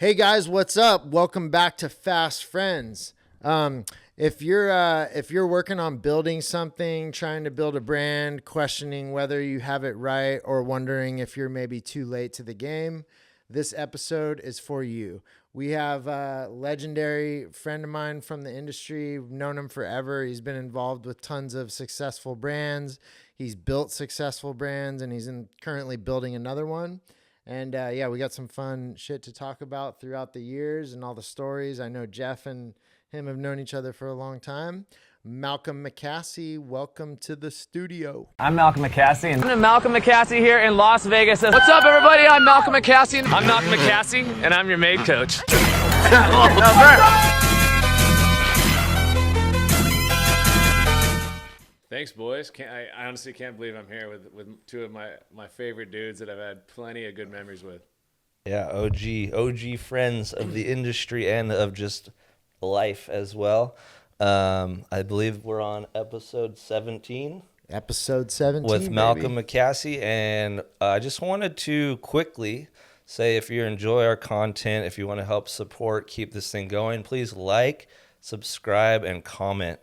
Hey guys, what's up? Welcome back to Fast Frends. If you're working on building something, trying to build a brand, questioning whether you have it right, or wondering if you're maybe too late to the game, this episode is for you. We have a legendary friend of mine from the industry. We've known him forever. He's been involved with tons of successful brands. He's built successful brands, and he's currently building another one. And we got some fun shit to talk about throughout the years and all the stories. I know Jeff and him have known each other for a long time. Malcolm McCassy, welcome to the studio. I'm Malcolm McCassy, and I'm Malcolm McCassy here in Las Vegas. What's up, everybody? I'm Malcolm McCassy. I'm Malcolm McCassy, and I'm your maid coach. Thanks, boys. I honestly can't believe I'm here with two of my favorite dudes that I've had plenty of good memories with. Yeah, OG friends of the industry and of just life as well. I believe we're on episode 17. Episode 17 with Malcolm baby. McCassy, and I just wanted to quickly say, if you enjoy our content, if you want to help support, keep this thing going, please like, subscribe, and comment.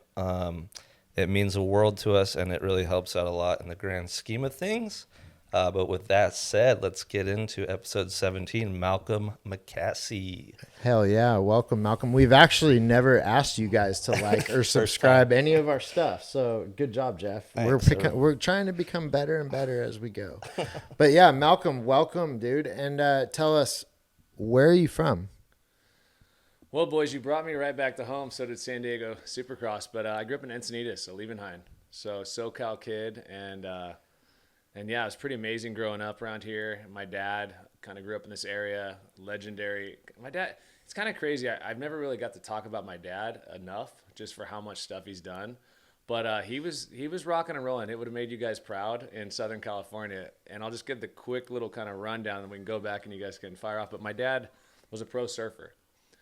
It means the world to us, and it really helps out a lot in the grand scheme of things. But with that said, let's get into episode 17, Malcolm McCassy. Hell yeah. Welcome, Malcolm. We've actually never asked you guys to like or subscribe any of our stuff. So good job, Jeff. Thanks, We're trying to become better and better as we go. But yeah, Malcolm, welcome, dude. And tell us, where are you from? Well, boys, you brought me right back to home. So did San Diego Supercross. But I grew up in Encinitas, so Liebenhain. So SoCal kid, and yeah, it was pretty amazing growing up around here. My dad kind of grew up in this area, legendary. My dad, it's kind of crazy. I've never really got to talk about my dad enough, just for how much stuff he's done. But he was rocking and rolling. It would have made you guys proud in Southern California. And I'll just give the quick little kind of rundown, and we can go back and you guys can fire off. But my dad was a pro surfer.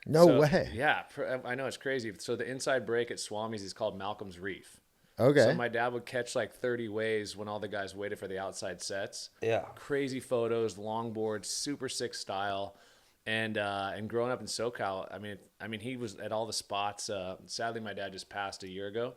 No way. Yeah, I know, it's crazy. So the inside break at Swami's is called Malcolm's Reef. Okay. So my dad would catch like 30 waves when all the guys waited for the outside sets. Yeah. Crazy photos, longboards, super sick style. And growing up in SoCal, I mean he was at all the spots. Sadly, my dad just passed a year ago.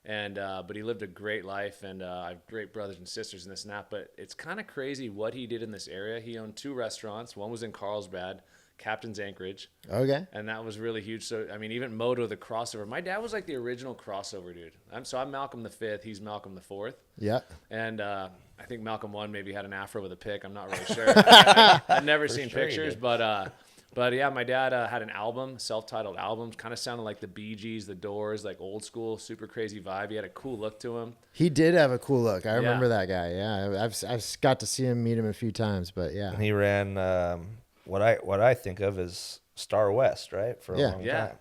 But he lived a great life, and I have great brothers and sisters in this and that. But it's kind of crazy what he did in this area. He owned 2 restaurants. One was in Carlsbad, Captain's Anchorage. Okay. And that was really huge. So, I mean, even Moto, the crossover. My dad was like the original crossover dude. I'm Malcolm the 5th. He's Malcolm the 4th. Yeah. And I think Malcolm 1 maybe had an afro with a pick. I'm not really sure. I've never seen pictures. But yeah, my dad had an album, self-titled album. Kind of sounded like the Bee Gees, the Doors, like old school, super crazy vibe. He had a cool look to him. He did have a cool look. I remember that guy. Yeah. I've got to see him, meet him a few times, but yeah. He ran what I think of as Star West, right? For a long time.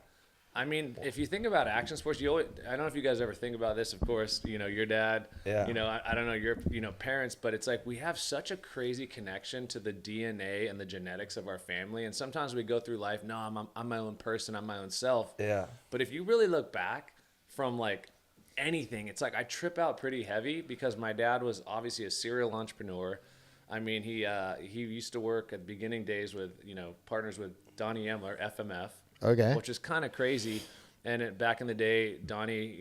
I mean, if you think about action sports, I don't know if you guys ever think about this, of course, your dad, I don't know, your, parents, but it's like we have such a crazy connection to the DNA and the genetics of our family. And sometimes we go through life, no, I'm my own person, I'm my own self. Yeah. But if you really look back from like anything, it's like I trip out pretty heavy because my dad was obviously a serial entrepreneur. I mean, he used to work at the beginning days with, partners with Donnie Emler, FMF. Okay. Which is kind of crazy. And back in the day, Donnie,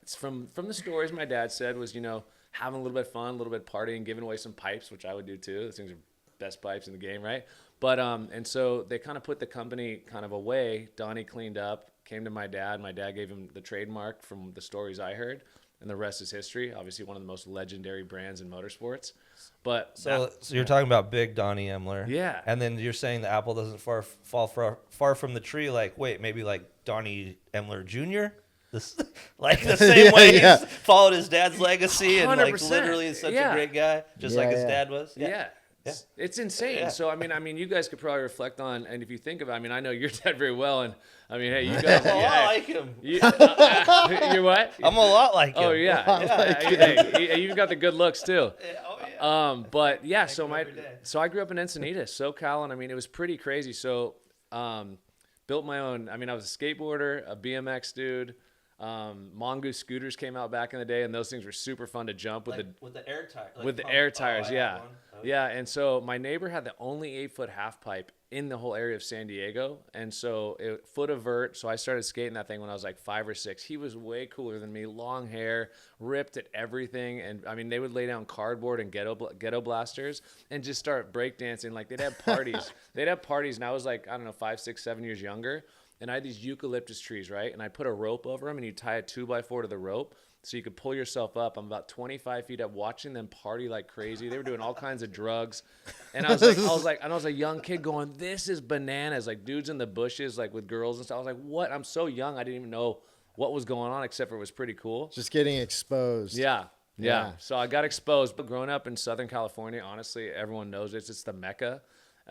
it's from the stories my dad said was, having a little bit of fun, a little bit of partying, giving away some pipes, which I would do too. Those things are best pipes in the game, right? But and so they kind of put the company kind of away. Donnie cleaned up, came to my dad. My dad gave him the trademark from the stories I heard. And the rest is history. Obviously, one of the most legendary brands in motorsports. But so you're talking about big Donnie Emler, yeah. And then you're saying the apple doesn't fall far from the tree. Like, wait, maybe like Donnie Emler Jr. Like the same way he's followed his dad's legacy and like literally is such a great guy, just like his dad was. Yeah. It's insane. Yeah. So I mean, you guys could probably reflect on, and if you think about, I know your dad very well, and I mean, hey, you guys, I like him. You're what? I'm a lot like him. Oh yeah, hey, you've got the good looks too. But yeah, so I grew up in Encinitas, SoCal, and I mean, it was pretty crazy. So, built my own. I mean, I was a skateboarder, a BMX dude. Mongoose scooters came out back in the day, and those things were super fun to jump with the air tires. With the air tires, yeah. Yeah, and so my neighbor had the only 8-foot half pipe in the whole area of San Diego. And so foot of vert. So I started skating that thing when I was like 5 or 6. He was way cooler than me, long hair, ripped at everything. And I mean, they would lay down cardboard and ghetto blasters and just start breakdancing. Like they'd have parties. And I was like, I don't know, 5, 6, 7 years younger. And I had these eucalyptus trees, right? And I put a rope over them, and you tie a 2x4 to the rope so you could pull yourself up. I'm about 25 feet up, watching them party like crazy. They were doing all kinds of drugs, and I was a young kid going, "This is bananas!" Like dudes in the bushes, like with girls and stuff. I was like, "What?" I'm so young, I didn't even know what was going on, except for it was pretty cool. Just getting exposed. Yeah. So I got exposed. But growing up in Southern California, honestly, everyone knows it's the Mecca.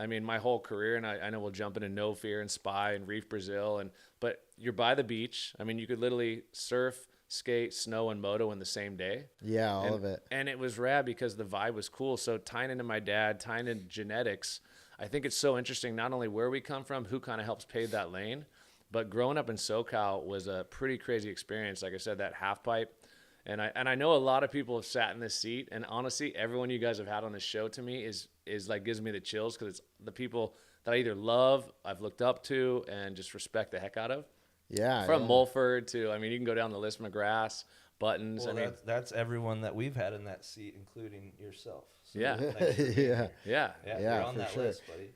I mean, my whole career, and I know we'll jump into No Fear and Spy and Reef Brazil, but you're by the beach. I mean, you could literally surf, skate, snow, and moto in the same day. Yeah, all of it. And it was rad because the vibe was cool. So tying into my dad, tying into genetics, I think it's so interesting not only where we come from, who kind of helps pave that lane, but growing up in SoCal was a pretty crazy experience. Like I said, that half pipe. And I know a lot of people have sat in this seat, and honestly, everyone you guys have had on this show to me is like gives me the chills because it's the people that I either love, I've looked up to, and just respect the heck out of. Yeah. From Mulford to, I mean, you can go down the list, McGrath, Buttons. Well, I mean, that's everyone that we've had in that seat, including yourself. So Yeah. Yeah. you're on for that sure. list, buddy.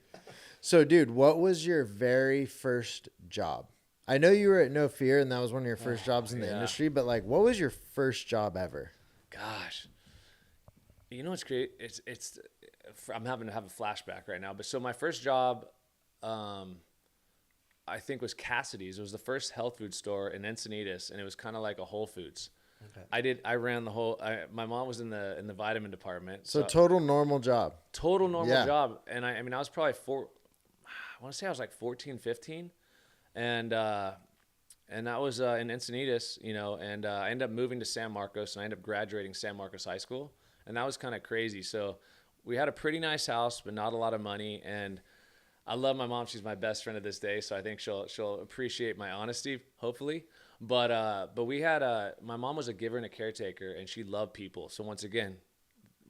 So, dude, what was your very first job? I know you were at No Fear, and that was one of your first jobs in the industry, but like, what was your first job ever? Gosh, you know what's great? It's I'm having to have a flashback right now. But so my first job, I think was Cassidy's. It was the first health food store in Encinitas, and it was kind of like a Whole Foods. Okay. I ran the whole. My mom was in the vitamin department. So total normal job. Total normal job, and I mean I was probably I want to say I was like 14, 15. And that was in Encinitas, you know, and I ended up moving to San Marcos, and I ended up graduating San Marcos High School, and that was kind of crazy. So we had a pretty nice house, but not a lot of money, and I love my mom. She's my best friend to this day, so I think she'll appreciate my honesty, hopefully. But we had my mom was a giver and a caretaker, and she loved people. So once again,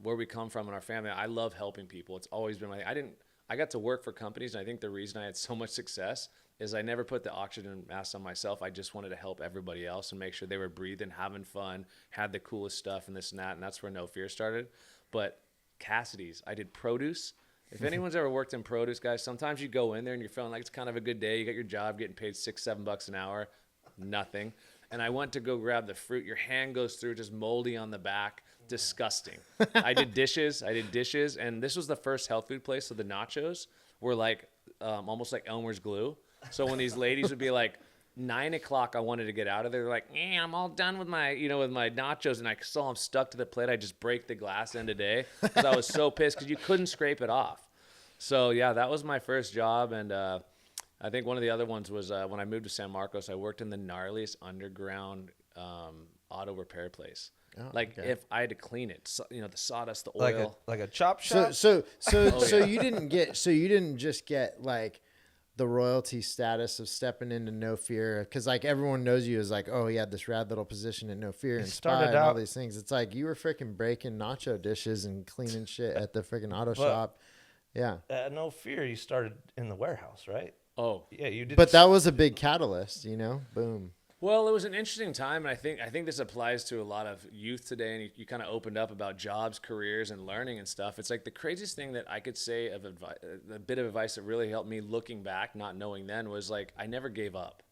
where we come from in our family, I love helping people. It's always been I got to work for companies, and I think the reason I had so much success is I never put the oxygen mask on myself. I just wanted to help everybody else and make sure they were breathing, having fun, had the coolest stuff and this and that. And that's where No Fear started. But Cassidy's, I did produce. If anyone's ever worked in produce, guys, sometimes you go in there and you're feeling like it's kind of a good day. You got your job, getting paid $6-7 an hour, nothing. And I went to go grab the fruit. Your hand goes through, just moldy on the back. Disgusting. I did dishes. And this was the first health food place. So the nachos were like almost like Elmer's glue. So when these ladies would be like, 9 o'clock, I wanted to get out of there. They're like, I'm all done with my nachos. And I saw them stuck to the plate. I just break the glass end of day because I was so pissed because you couldn't scrape it off. So, yeah, that was my first job. And I think one of the other ones was when I moved to San Marcos, I worked in the gnarliest underground auto repair place. Oh, like okay. If I had to clean it, so, the sawdust, the oil. Like a chop shop? So you didn't just get like the royalty status of stepping into No Fear, because like everyone knows you as like, oh, he had this rad little position at No Fear and Spy and all these things. It's like you were freaking breaking nacho dishes and cleaning shit at the freaking auto shop. Yeah. At No Fear, you started in the warehouse, right? Oh, yeah, you did. But that was a big catalyst, boom. Well, it was an interesting time, and I think this applies to a lot of youth today, and you kind of opened up about jobs, careers, and learning and stuff. It's like the craziest thing that I could say of a bit of advice that really helped me looking back, not knowing then, was like I never gave up,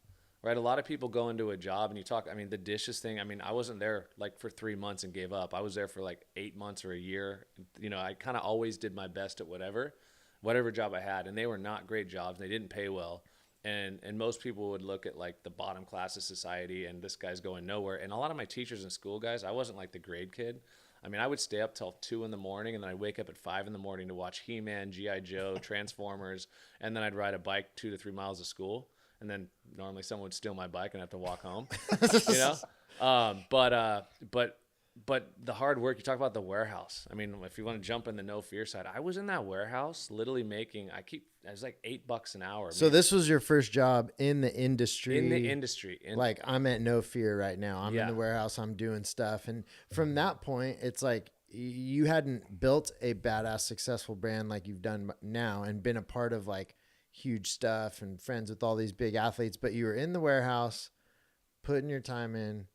right? A lot of people go into a job, and you talk, the dishes thing, I wasn't there like for 3 months and gave up. I was there for like 8 months or a year. I kind of always did my best at whatever job I had, and they were not great jobs. They didn't pay well. And most people would look at like the bottom class of society and this guy's going nowhere. And a lot of my teachers in school, guys, I wasn't like the grade kid. I would stay up till 2 a.m. and then I'd wake up at 5 a.m. to watch He-Man, G.I. Joe, Transformers. And then I'd ride a bike 2 to 3 miles to school. And then normally someone would steal my bike and I have to walk home, But the hard work, you talk about the warehouse. If you want to jump in the No Fear side, I was in that warehouse literally making, it was like $8 an hour. So this was your first job in the industry? In the industry. Like I'm at No Fear right now. I'm in the warehouse. I'm doing stuff. And from that point, it's like you hadn't built a badass successful brand like you've done now and been a part of like huge stuff and friends with all these big athletes, but you were in the warehouse putting your time in,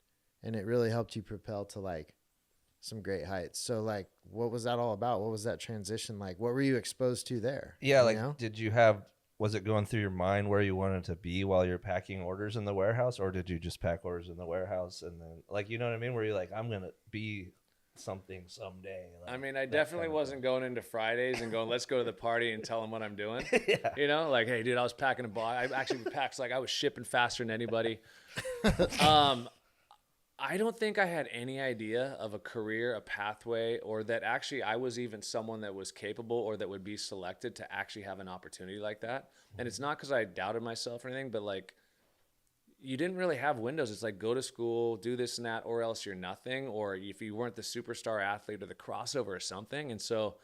and it really helped you propel to like some great heights. So like, what was that all about? What was that transition like? What were you exposed to there? Yeah, You like know? was it going through your mind where you wanted to be while you're packing orders in the warehouse, or did you just pack orders in the warehouse and then, like, you know what I mean, where you're like, I'm gonna be something someday? Like, I mean, I definitely wasn't going into Fridays and going, let's go to the party and tell them what I'm doing. Yeah. You know, like, hey, dude, I was packing a box. I actually packed, like, I was shipping faster than anybody. I don't think I had any idea of a career, a pathway, or that actually I was even someone that was capable or that would be selected to actually have an opportunity like that. And it's not because I doubted myself or anything, but like, you didn't really have windows. It's like, go to school, do this and that, or else you're nothing. Or if you weren't the superstar athlete or the crossover or something. And so,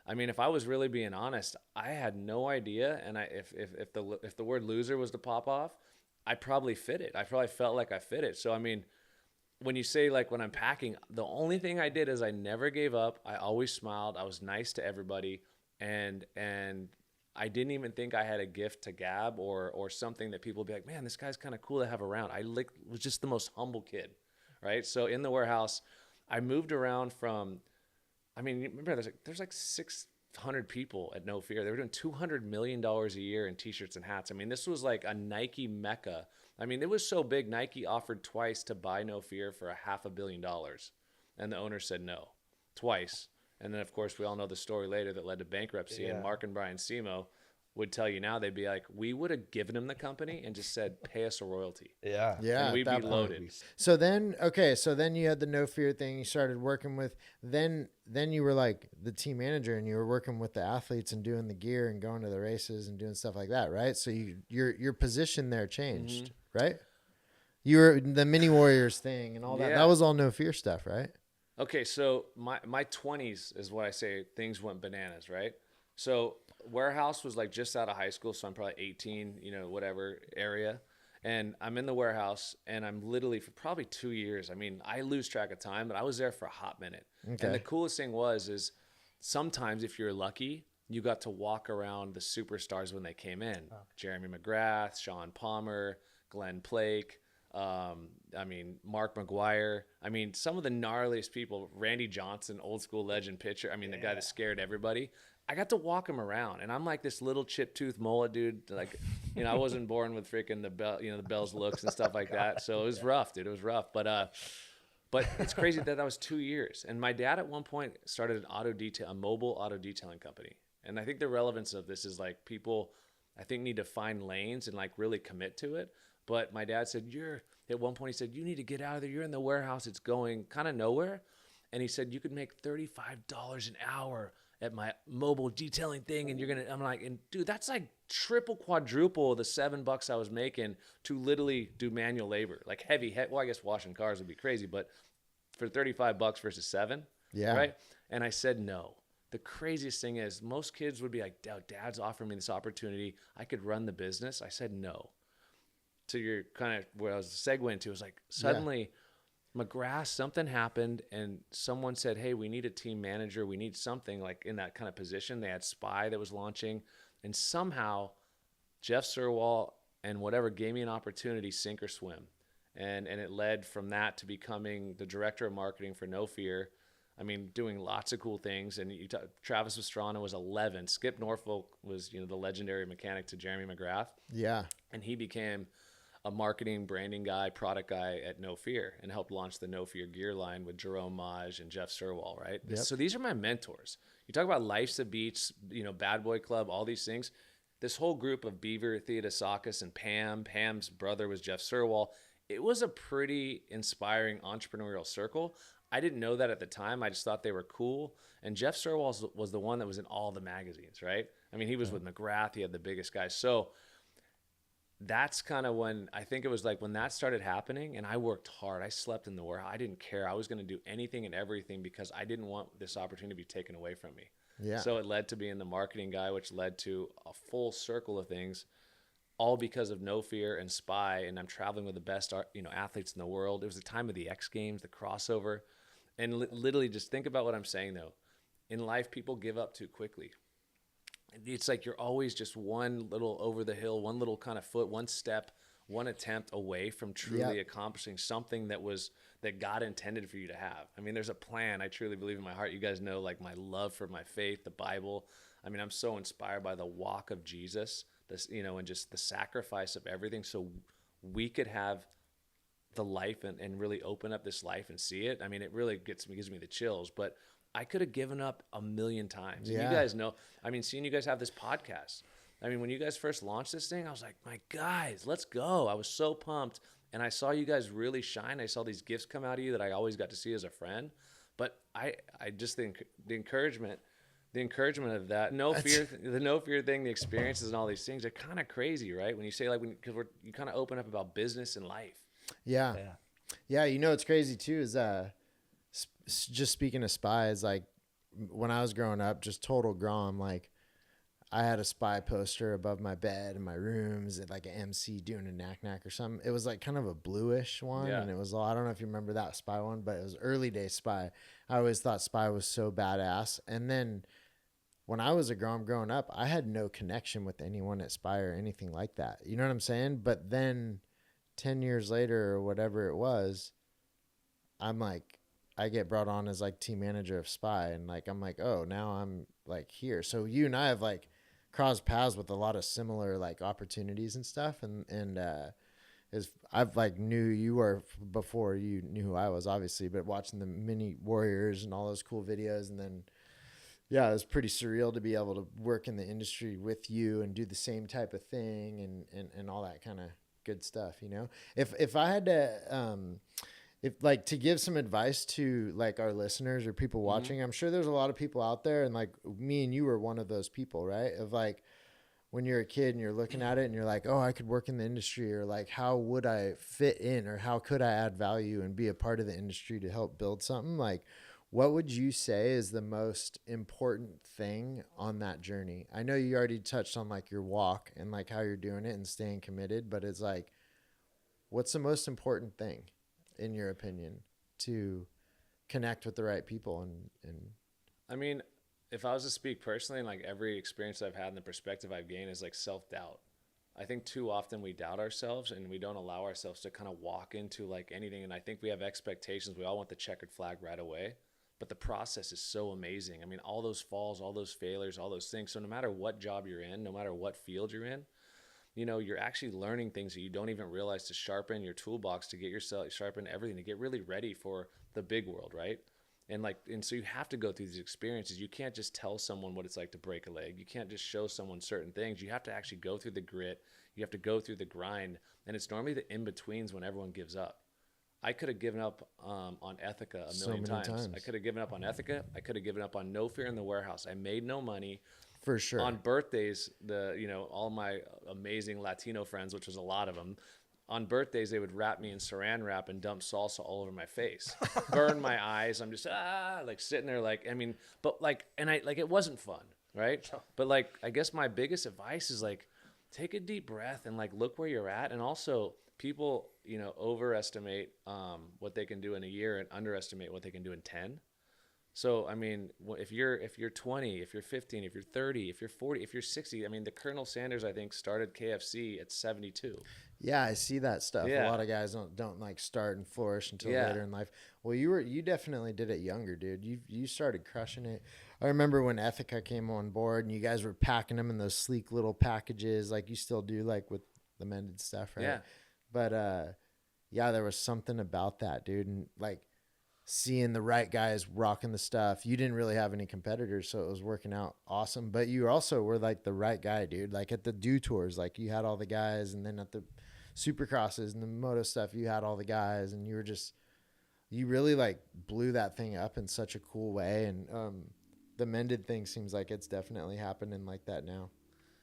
I mean, if I was really being honest, I had no idea. And if the word loser was to pop off, I probably fit it. I probably felt like I fit it. So, I mean, when you say like when I'm packing, the only thing I did is I never gave up. I always smiled. I was nice to everybody, and I didn't even think I had a gift to gab or something that people would be like, man, this guy's kind of cool to have around. I was just the most humble kid, right? So in the warehouse, I moved around from. I mean, remember there's like 600 people at No Fear. They were doing $200 million a year in T-shirts and hats. I mean, this was like a Nike mecca. I mean, it was so big, Nike offered twice to buy No Fear for $500 million. And the owner said no, twice. And then, of course, we all know the story later that led to bankruptcy. Yeah. And Mark and Brian Semo would tell you now, they'd be like, we would have given him the company and just said, pay us a royalty. Yeah. Yeah. And we'd at be that point. loaded. So then, okay. So then you had the No Fear thing you started working with, then you were like the team manager and you were working with the athletes and doing the gear and going to the races and doing stuff like that. Right. So your position there changed, right? You were the mini warriors thing and all that. Yeah. That was all No Fear stuff, right? Okay, so my 20s is what I say things went bananas, right? So warehouse was like just out of high school, so I'm probably 18, you know, whatever area. And I'm in the warehouse and I'm literally for probably 2 years. I mean, I lose track of time, but I was there for a hot minute. Okay. And the coolest thing is sometimes if you're lucky, you got to walk around the superstars when they came in. Oh. Jeremy McGrath, Sean Palmer, Glenn Blake, I mean, Mark McGuire. I mean, some of the gnarliest people, Randy Johnson, old school legend pitcher. I mean, the guy that scared everybody. I got to walk him around, and I'm like this little chip tooth mullet dude. Like, you know, I wasn't born with freaking the Bell's looks and stuff like that. So it was rough, dude. It was rough. But it's crazy that was 2 years. And my dad at one point started a mobile auto detailing company. And I think the relevance of this is like people, I think, need to find lanes and like really commit to it. But my dad said, at one point he said, you need to get out of there. You're in the warehouse. It's going kind of nowhere. And he said, you could make $35 an hour at my mobile detailing thing. And I'm like, and dude, that's like triple, quadruple the $7 I was making to literally do manual labor, like heavy. Well, I guess washing cars would be crazy, but for $35 versus $7. Yeah. Right. And I said, no. The craziest thing is most kids would be like, dad's offering me this opportunity. I could run the business. I said, no. To your kind of where I was segueing to, was like suddenly McGrath, something happened and someone said, hey, we need a team manager. We need something like in that kind of position. They had Spy that was launching, and somehow Jeff Sirwall and whatever gave me an opportunity, sink or swim. And it led from that to becoming the director of marketing for No Fear. I mean, doing lots of cool things. And Travis Pastrana was 11. Skip Norfolk was, the legendary mechanic to Jeremy McGrath. Yeah. And he became a marketing, branding guy, product guy at No Fear, and helped launch the No Fear gear line with Jerome Maj and Jeff Sirwall, right? Yep. So these are my mentors. You talk about Life's a Beach, Bad Boy Club, all these things. This whole group of Beaver, Theodosakis, and Pam's brother was Jeff Sirwall. It was a pretty inspiring entrepreneurial circle. I didn't know that at the time. I just thought they were cool. And Jeff Sirwall was the one that was in all the magazines, right? I mean, he was with McGrath. He had the biggest guys. So that's kind of when I think it was like when that started happening, and I worked hard. I slept in the warehouse. I didn't care. I was going to do anything and everything because I didn't want this opportunity to be taken away from me. Yeah. So it led to being the marketing guy, which led to a full circle of things, all because of No Fear and Spy. And I'm traveling with the best, athletes in the world. It was the time of the X Games, the crossover. And literally just think about what I'm saying, though. In life, people give up too quickly. it's like you're always just one little over the hill, one little kind of foot, one step, one attempt away from truly Yep. accomplishing something that God intended for you to have. I mean, there's a plan. I truly believe in my heart. You guys know like my love for my faith, the Bible. I mean, I'm so inspired by the walk of Jesus, this, and just the sacrifice of everything so we could have the life and really open up this life and see it. I mean, it really gives me the chills, but I could have given up a million times. And you Yeah. guys know, I mean, seeing you guys have this podcast. I mean, when you guys first launched this thing, I was like, my guys, let's go. I was so pumped. And I saw you guys really shine. I saw these gifts come out of you that I always got to see as a friend. But I just think the encouragement of that, the no fear thing, the experiences and all these things are kind of crazy, right? When you say like, because you kind of open up about business and life. Yeah. Yeah. Yeah. You know, what's crazy too is, just speaking of spies, like when I was growing up, just total grom, like I had a spy poster above my bed in my rooms, like an MC doing a knack or something. It was like kind of a bluish one. Yeah. And it was, I don't know if you remember that spy one, but it was early day spy. I always thought spy was so badass. And then when I was a grom growing up, I had no connection with anyone at spy or anything like that. You know what I'm saying? But then 10 years later or whatever it was, I'm like, I get brought on as like team manager of spy, and like I'm like, oh, now I'm like here. So you and I have like crossed paths with a lot of similar like opportunities and stuff, and is I've like knew you were before you knew who I was, obviously, but watching the mini warriors and all those cool videos, and then yeah, it was pretty surreal to be able to work in the industry with you and do the same type of thing, and all that kind of good stuff, you know. If I had to if like to give some advice to like our listeners or people watching, I'm sure there's a lot of people out there, and like me and you were one of those people, right? Of like when you're a kid and you're looking at it and you're like, oh, I could work in the industry, or like, how would I fit in, or how could I add value and be a part of the industry to help build something? Like, what would you say is the most important thing on that journey? I know you already touched on like your walk and like how you're doing it and staying committed, but it's like, what's the most important thing in your opinion to connect with the right people and I mean, if I was to speak personally, and like every experience I've had and the perspective I've gained is like self doubt. I think too often we doubt ourselves and we don't allow ourselves to kind of walk into like anything. And I think we have expectations. We all want the checkered flag right away. But the process is so amazing. I mean, all those falls, all those failures, all those things. So no matter what job you're in, no matter what field you're in, you're actually learning things that you don't even realize to sharpen your toolbox, to get yourself, sharpen everything, to get really ready for the big world, right? And so you have to go through these experiences. You can't just tell someone what it's like to break a leg. You can't just show someone certain things. You have to actually go through the grit. You have to go through the grind. And it's normally the in-betweens when everyone gives up. I could have given up on Ethica a million times. I could have given up on Ethica. I could have given up on No Fear in the Warehouse. I made no money. for sure. On birthdays, all my amazing Latino friends, which was a lot of them, on birthdays they would wrap me in saran wrap and dump salsa all over my face, burn my eyes. I'm just like sitting there, like, I mean, but like, and I like, it wasn't fun, right? But like, I guess my biggest advice is like, take a deep breath and like look where you're at. And also, people overestimate what they can do in a year and underestimate what they can do in 10. So I mean, if you're 20, if you're 15, if you're 30, if you're 40, if you're 60, I mean, the Colonel Sanders I think started KFC at 72. Yeah, I see that stuff. A Yeah. lot of guys don't like start and flourish until Yeah. later in life. Well, you definitely did it younger, dude. You started crushing it. I remember when Ethica came on board and you guys were packing them in those sleek little packages, like you still do, like with the mended stuff, right? Yeah. But yeah, there was something about that, dude, and like seeing the right guys rocking the stuff. You didn't really have any competitors, so it was working out awesome. But you also were like the right guy, dude. Like at the Dew Tours, like you had all the guys, and then at the Supercrosses and the moto stuff, you had all the guys, and you really like blew that thing up in such a cool way. And the mended thing seems like it's definitely happening like that now,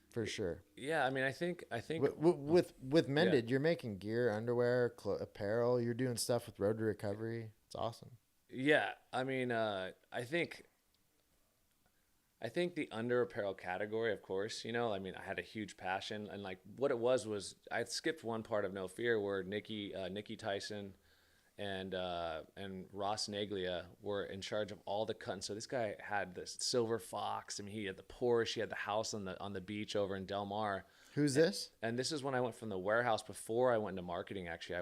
for sure. Yeah, I mean, I think With mended, you're making gear, underwear, apparel. You're doing stuff with Road to Recovery. It's awesome. yeah, I mean, I think the under apparel category, of course, I mean, I had a huge passion, and like what it was I skipped one part of No Fear where Nikki Tyson and Ross Naglia were in charge of all the cutting. So this guy had this silver fox. I mean, he had the Porsche. He had the house on the beach over in Del Mar. Who's this? And this is when I went from the warehouse before I went into marketing. Actually,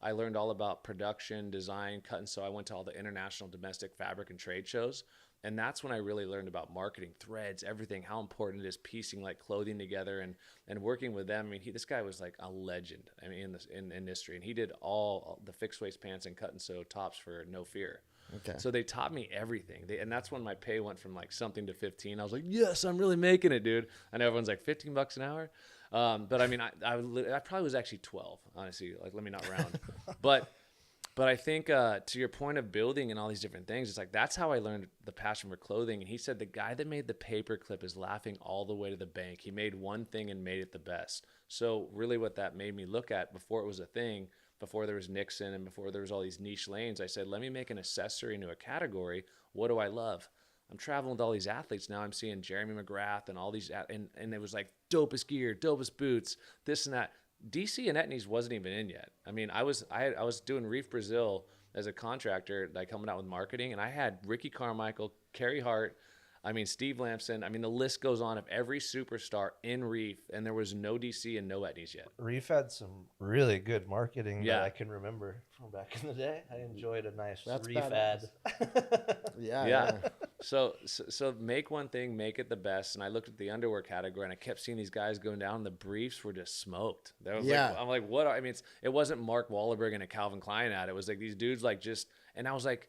I learned all about production, design, cutting. So I went to all the international, domestic fabric and trade shows. And that's when I really learned about marketing, threads, everything, how important it is piecing like clothing together and working with them. I mean, this guy was like a legend. I mean, in industry, and he did all the fixed waist pants and cut and sew tops for No Fear. Okay. So they taught me everything. And that's when my pay went from like something to 15. I was like, yes, I'm really making it, dude. I know everyone's like $15 an hour. But I mean, I probably was actually 12, honestly. Like, let me not round. But I think to your point of building and all these different things, it's like that's how I learned the passion for clothing. And he said the guy that made the paper clip is laughing all the way to the bank. He made one thing and made it the best. So really what that made me look at before it was a thing, before there was Nixon and before there was all these niche lanes, I said, let me make an accessory into a category. What do I love? I'm traveling with all these athletes now. I'm seeing Jeremy McGrath and all these, and it was like dopest gear, dopest boots, this and that. DC and Etnies wasn't even in yet. I mean, I was doing Reef Brazil as a contractor, like coming out with marketing, and I had Ricky Carmichael, Carey Hart, Steve Lamson. I mean, the list goes on of every superstar in Reef, and there was no DC and no Etnies yet. Reef had some really good marketing that I can remember from back in the day. I enjoyed a nice Reef ad. Yeah. So make one thing, make it the best. And I looked at the underwear category, and I kept seeing these guys going down. The briefs were just smoked. I'm like, what? I mean, it wasn't Mark Wahlberg and a Calvin Klein ad. It was like these dudes and I was like,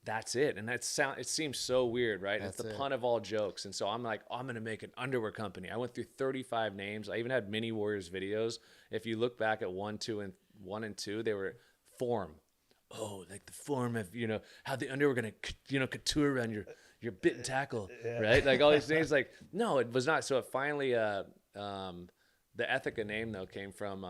that's it. And it seems so weird, right? It's the pun of all jokes. And so I'm like, I'm going to make an underwear company. I went through 35 names. I even had Mini Warriors videos. If you look back at 1 and 2, they were form. Oh, like the form of, how the underwear going to, couture around your bit and tackle, right? Like all these things, like, no, it was not. So it finally, the Ethica name though came from,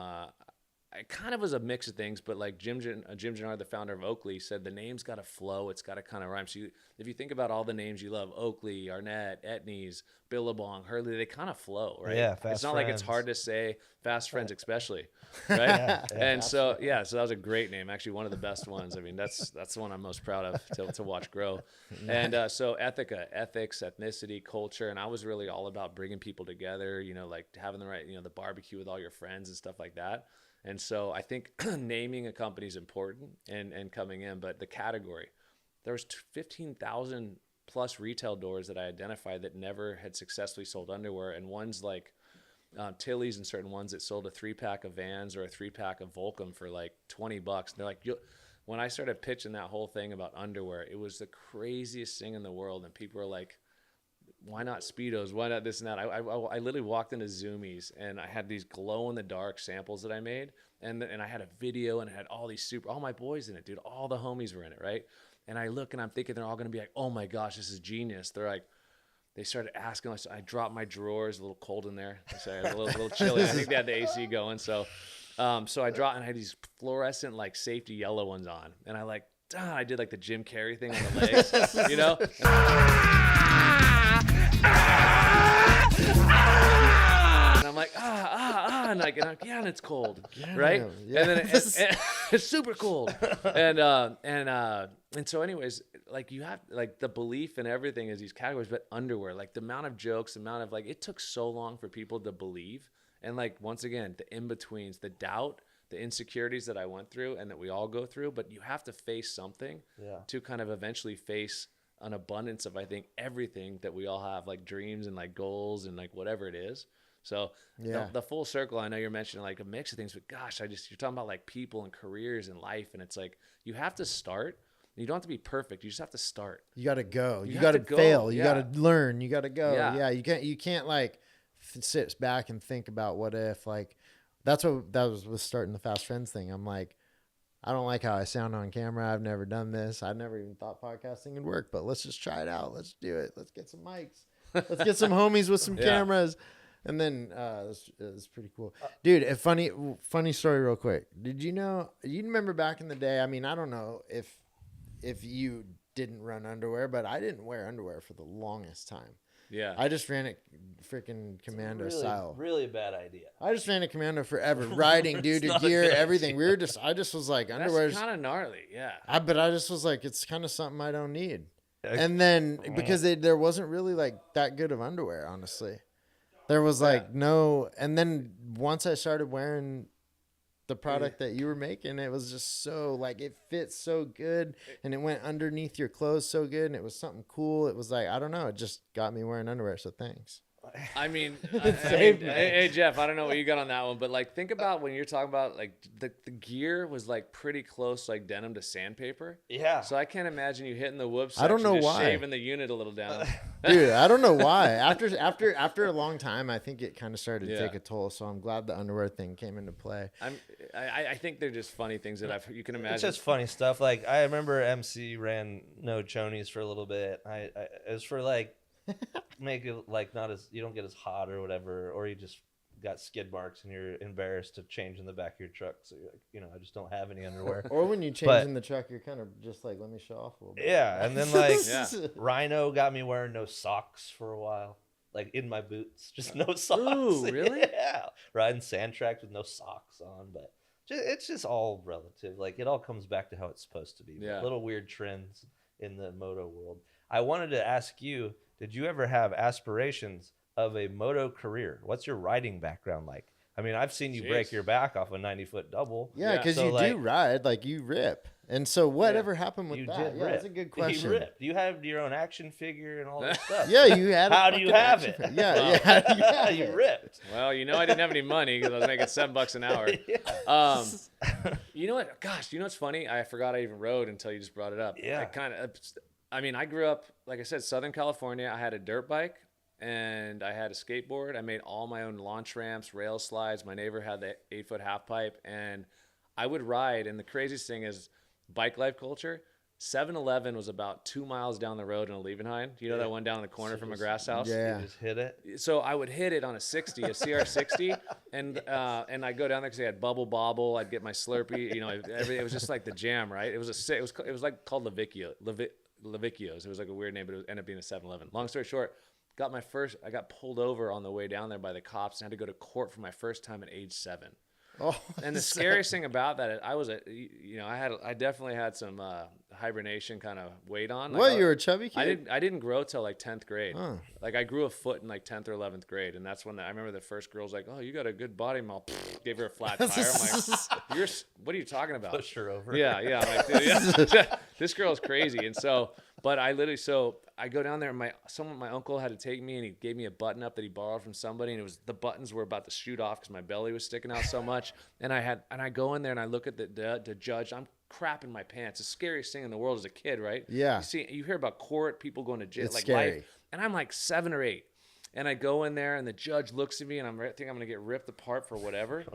it kind of was a mix of things, but like Jim Gennard, the founder of Oakley, said the name's got to flow. It's got to kind of rhyme. So if you think about all the names you love, Oakley, Arnett, Etnies, Billabong, Hurley, they kind of flow, right? Yeah, Fast It's not Friends. like it's hard to say. Fast Friends especially, right? And so that was a great name. Actually, one of the best ones. I mean, that's the one I'm most proud of to watch grow. And so Ethica, ethics, ethnicity, culture, and I was really all about bringing people together. Like having the right, the barbecue with all your friends and stuff like that. And so I think naming a company is important and coming in, but the category, there was 15,000 plus retail doors that I identified that never had successfully sold underwear. And ones like Tilly's and certain ones that sold a 3-pack of Vans or a 3-pack of Volcom for like $20. And they're like, when I started pitching that whole thing about underwear, it was the craziest thing in the world. And people were like, why not Speedos? Why not this and that? I literally walked into Zoomies and I had these glow in the dark samples that I made, and I had a video and it had all my boys in it, dude. All the homies were in it, right? And I look and I'm thinking they're all gonna be like, oh my gosh, this is genius. They're like, they started asking. I dropped my drawers, a little cold in there. Sorry, it was a little chilly. I think they had the AC going, so I dropped and I had these fluorescent like safety yellow ones on, and I did like the Jim Carrey thing on the legs, And I'm like, and it's cold, right? Yeah. And then it's super cold, and so anyways, like you have like the belief in everything is these categories, but underwear, like the amount of jokes, the amount of like, it took so long for people to believe, and like once again, the in betweens, the doubt, the insecurities that I went through and that we all go through, but you have to face something to kind of eventually face an abundance of, I think, everything that we all have, like dreams and like goals and like whatever it is. So the full circle, I know you're mentioning like a mix of things, but gosh, you're talking about like people and careers and life. And it's like, you have to start. You don't have to be perfect. You just have to start. You got to go. You got to fail. You got to learn. You got to go. Yeah. You can't like sit back and think about what if, like, that was with starting the Fast Frends thing. I'm like, I don't like how I sound on camera. I've never done this. I never even thought podcasting would work, but let's just try it out. Let's do it. Let's get some mics. Let's get some homies with some cameras. And then it's pretty cool. Dude, a funny story real quick. Did you remember back in the day? I mean, I don't know if you didn't run underwear, but I didn't wear underwear for the longest time. Yeah. I just ran it freaking commando style. Really bad idea. I just ran a commando forever, riding, dude, It's not a gear, good everything. idea. I just was like, That's underwear's. kind of gnarly. Yeah. But I just was like, it's kind of something I don't need. And then because there wasn't really like that good of underwear, honestly. There was like no. And then once I started wearing the product that you were making, it was just so like it fits so good, and it went underneath your clothes so good, and it was something cool. It was like, I don't know, it just got me wearing underwear. So thanks. I mean, hey Jeff, I don't know what you got on that one, but like think about when you're talking about like the gear was like pretty close, like denim to sandpaper. Yeah. So I can't imagine you hitting the whoop I don't section, know just why. shaving the unit a little down. Dude, I don't know why. After a long time, I think it kind of started to take a toll. So I'm glad the underwear thing came into play. I think they're just funny things that you can imagine. It's just funny stuff. Like I remember MC ran no chonies for a little bit. I it was for like make it like not as you don't get as hot or whatever, or you just got skid marks and you're embarrassed to change in the back of your truck. So you're like, I just don't have any underwear. Or when you change in the truck, you're kind of just like, let me show off a little bit. Yeah, and then like Rhino got me wearing no socks for a while, like in my boots, just no socks. Ooh, really? Yeah, riding sand tracks with no socks on, but it's just all relative. Like it all comes back to how it's supposed to be. Yeah. Little weird trends in the moto world. I wanted to ask you, did you ever have aspirations of a moto career? What's your riding background like? I mean, I've seen you break your back off a 90-foot double. Yeah, because you do ride, like you rip. And so whatever happened with that? Yeah, that's a good question. You ripped. You have your own action figure and all that stuff. Yeah, you had How do you have it? Yeah, you ripped. Well, I didn't have any money because I was making $7 an hour. You know what? Gosh, you know what's funny? I forgot I even rode until you just brought it up. Yeah. I grew up, like I said, Southern California. I had a dirt bike and I had a skateboard. I made all my own launch ramps, rail slides. My neighbor had the 8-foot half pipe, and I would ride. And the craziest thing is bike life culture. 7-Eleven was about 2 miles down the road in Levenheim. You know that one down in the corner from McGrath's house? Yeah. You just hit it. So I would hit it on a 60, a CR60, and I'd go down there because they had Bubble Bobble. I'd get my Slurpee. It was just like the jam, right? It was like called Levicchio's. It was like a weird name, but it ended up being a 7-Eleven. Long story short, I got pulled over on the way down there by the cops and had to go to court for my first time at age 7. Oh, and the scariest thing about that, I definitely had some hibernation kind of weight on. What, you were a chubby kid? I didn't grow till like 10th grade. Huh. Like I grew a foot in like 10th or 11th grade, and that's when I remember the first girl was like, "Oh, you got a good body model." Gave her a flat tire. I'm like, "What are you talking about?" Push her over. Yeah. I'm like, dude, yeah. This girl's crazy. And so, but I go down there, and my uncle had to take me, and he gave me a button up that he borrowed from somebody, and the buttons were about to shoot off because my belly was sticking out so much. And I go in there and I look at the judge. I'm crapping my pants. The scariest thing in the world as a kid, right? Yeah. You hear about court, people going to jail, It's like scary. life, and I'm like 7 or 8. And I go in there, and the judge looks at me, and I think I'm gonna get ripped apart for whatever.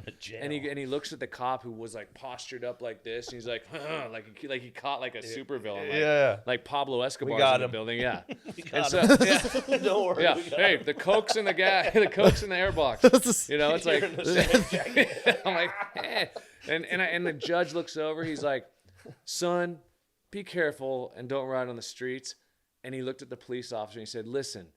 And he looks at the cop who was like postured up like this, and he's like, like he caught like a supervillain, like Pablo Escobar in the building, yeah. Don't worry. Yeah, hey, the coke's in the the coke's in the airbox. It's like I'm like, eh. And the judge looks over, he's like, son, be careful and don't ride on the streets. And he looked at the police officer and he said, listen,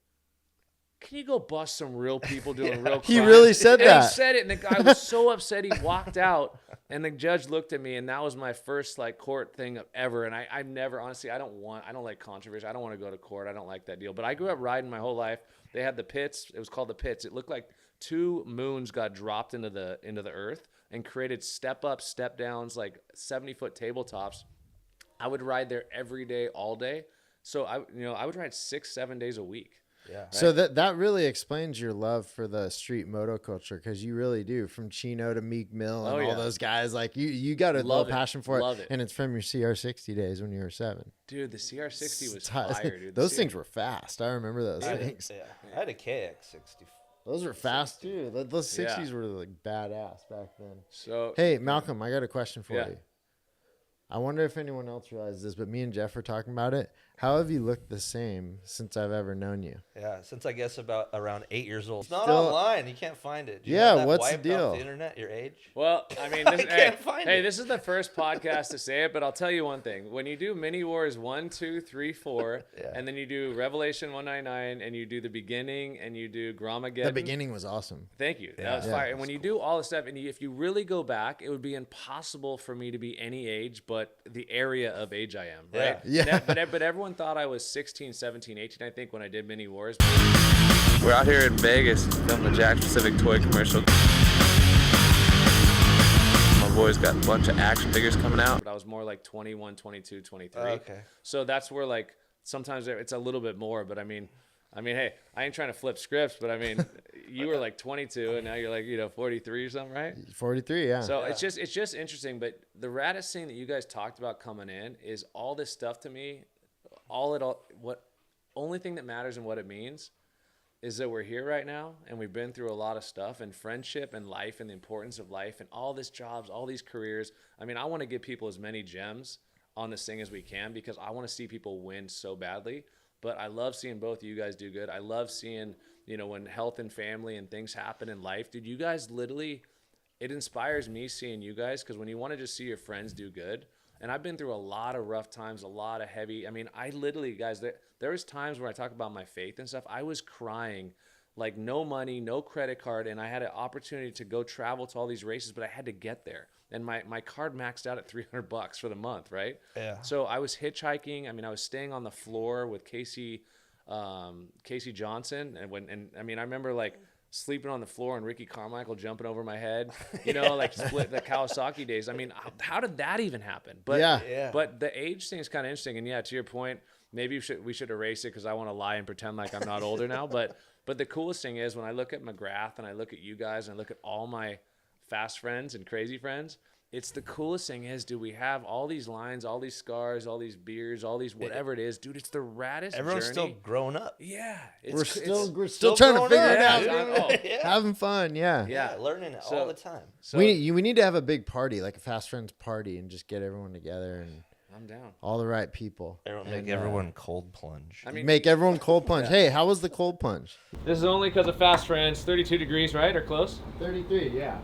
can you go bust some real people doing real crimes? He really said that. He said it, and the guy was so upset he walked out. And the judge looked at me, and that was my first like court thing ever. And I've never, honestly, I don't like controversy. I don't want to go to court. I don't like that deal. But I grew up riding my whole life. They had the pits. It was called the pits. It looked like 2 moons got dropped into the earth and created step ups, step downs, like 70-foot tabletops. I would ride there every day, all day. So I would ride 6-7 days a week. Yeah. Right? So that really explains your love for the street moto culture, because you really do, from Chino to Meek Mill and all those guys. Like you got a little passion for it, and it's from your CR60 days when you were 7. Dude, the CR60 was fire, dude. Those things were fast. I remember those things. I had a KX60. Those were fast too. Those 60s were like badass back then. So hey, Malcolm, I got a question for you. I wonder if anyone else realizes this, but me and Jeff were talking about it. How have you looked the same since I've ever known you? Yeah, since I guess about around 8 years old. It's not Still- online. You can't find it. Do you Yeah, have that what's the wiped deal? off the internet, your age? Well, I mean, I can't find it. this is the first podcast to say it, but I'll tell you one thing. When you do Mini Wars 1, 2, 3, 4, Yeah. and then you do Revelation 199, and you do the beginning, and you do Gramageddon. The beginning was awesome. Thank you. That Yeah. was Yeah. fire. And when you do all the stuff, and if you really go back, it would be impossible for me to be any age but the area of age I am, right? Yeah. But everyone thought I was 16, 17, 18, I think, when I did Mini Wars. We're out here in Vegas filming the Jack Pacific toy commercial. My boy's got a bunch of action figures coming out. But I was more like 21, 22, 23. Okay. So that's where, like, sometimes it's a little bit more, but I mean, hey, I ain't trying to flip scripts, but I mean, you were like 22 and now you're like, 43 or something, right? 43, yeah. So it's just interesting. But the raddest thing that you guys talked about coming in is all this stuff to me. Only thing that matters and what it means is that we're here right now and we've been through a lot of stuff and friendship and life and the importance of life and all these jobs, all these careers. I mean, I want to give people as many gems on this thing as we can because I want to see people win so badly. But I love seeing both of you guys do good. I love seeing, when health and family and things happen in life. Dude, you guys literally, it inspires me seeing you guys because when you want to just see your friends do good, and I've been through a lot of rough times, a lot of heavy. I mean, I literally, guys, there was times where I talk about my faith and stuff. I was crying, like no money, no credit card, and I had an opportunity to go travel to all these races, but I had to get there. And my card maxed out at $300 for the month, right? Yeah. So I was hitchhiking. I mean, I was staying on the floor with Casey Johnson, I remember like sleeping on the floor and Ricky Carmichael jumping over my head, like split the Kawasaki days. I mean, how did that even happen? But Yeah. But the age thing is kind of interesting. And yeah, to your point, maybe we should erase it because I want to lie and pretend like I'm not older now. But the coolest thing is when I look at McGrath and I look at you guys and I look at all my fast friends and crazy friends, it's the coolest thing is, do we have all these lines, all these scars, all these beards, all these whatever it is, dude? It's the raddest Everyone's journey. still growing up. Yeah, we're still still trying to growing figure up, it out. dude. dude. Yeah. Having fun, yeah. Yeah, learning So- all the time. So we need to have a big party, like a Fast Friends party, and just get everyone together and I'm down. all the right people. Make everyone cold plunge. I mean, Make everyone cold plunge. Hey, how was the cold plunge? this is only because of Fast Frends. 32 degrees, right, or close? 33, yeah.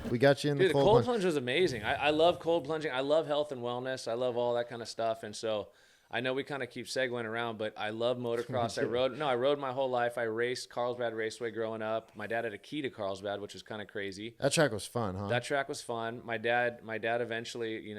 We got you in Dude, the the cold cold plunge. plunge was amazing. I love cold plunging. I love health and wellness. I love all that kind of stuff. And so I know we kind of keep segueing around, but I love motocross. I rode my whole life. I raced Carlsbad Raceway growing up. My dad had a key to Carlsbad, which was kind of crazy. That track was fun, huh? That track was fun. My dad eventually,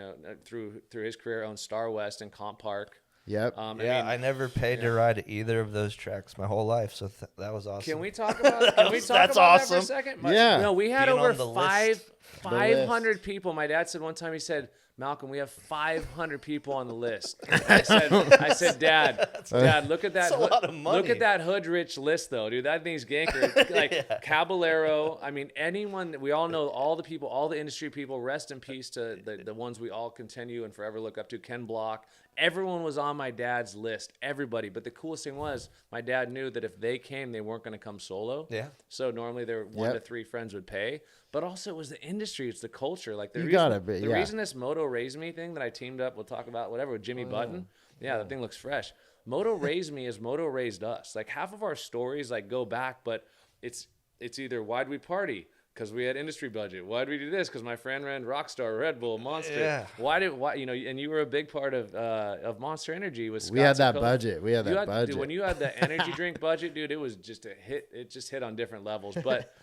through his career, owned Star West and Comp Park. Yep. I never paid to ride either of those tracks my whole life, so that was awesome. Can we talk about that That's for a awesome. second? Yeah. No, we had Being over on the list. 500 people. My dad said one time, he said, Malcolm, we have 500 people on the list. I said, Dad, look at that. That's a lot of money. Look at that hood-rich list, though, dude. That thing's ganker. Like Caballero. I mean, anyone that we all know, all the people, all the industry people. Rest in peace to the ones we all continue and forever look up to. Ken Block. Everyone was on my dad's list. Everybody. But the coolest thing was, my dad knew that if they came, they weren't going to come solo. Yeah. So normally their 1 to Yep. 3 friends would pay. But also it was the industry. It's the culture. Like the You reason, gotta be, the yeah. reason this Moto Raise Me thing that I teamed up, we'll talk about whatever with Jimmy Button. Yeah, that thing looks fresh. Moto Raise Me is Moto Raised Us. Like half of our stories like go back, but it's either why'd we party? Because we had industry budget. Why'd we do this? Because my friend ran Rockstar, Red Bull, Monster. Yeah. Why and you were a big part of Monster Energy with Scott. We had that Sicola. budget. We had You that had- budget. Dude, when you had the energy drink budget, dude, it was just a hit. It just hit on different levels. But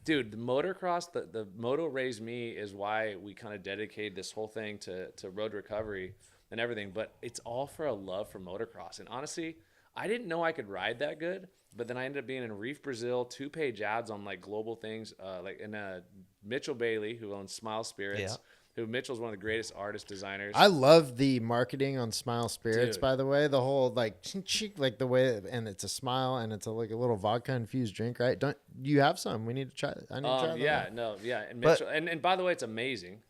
dude, the motocross, the Moto Raise Me is why we kind of dedicated this whole thing to road recovery and everything. But it's all for a love for motocross. And honestly, I didn't know I could ride that good. But then I ended up being in Reef, Brazil, 2-page ads on like global things, Mitchell Bailey, who owns Smile Spirits. Yeah. Who Mitchell's one of the greatest artist designers. I love the marketing on Smile Spirits, Dude. by the way. The whole like the way, and it's a smile and it's like a little vodka infused drink, right? Don't you have some? We need to try it. I need to try that. Yeah, no, yeah. And But- Mitchell, and by the way, it's amazing.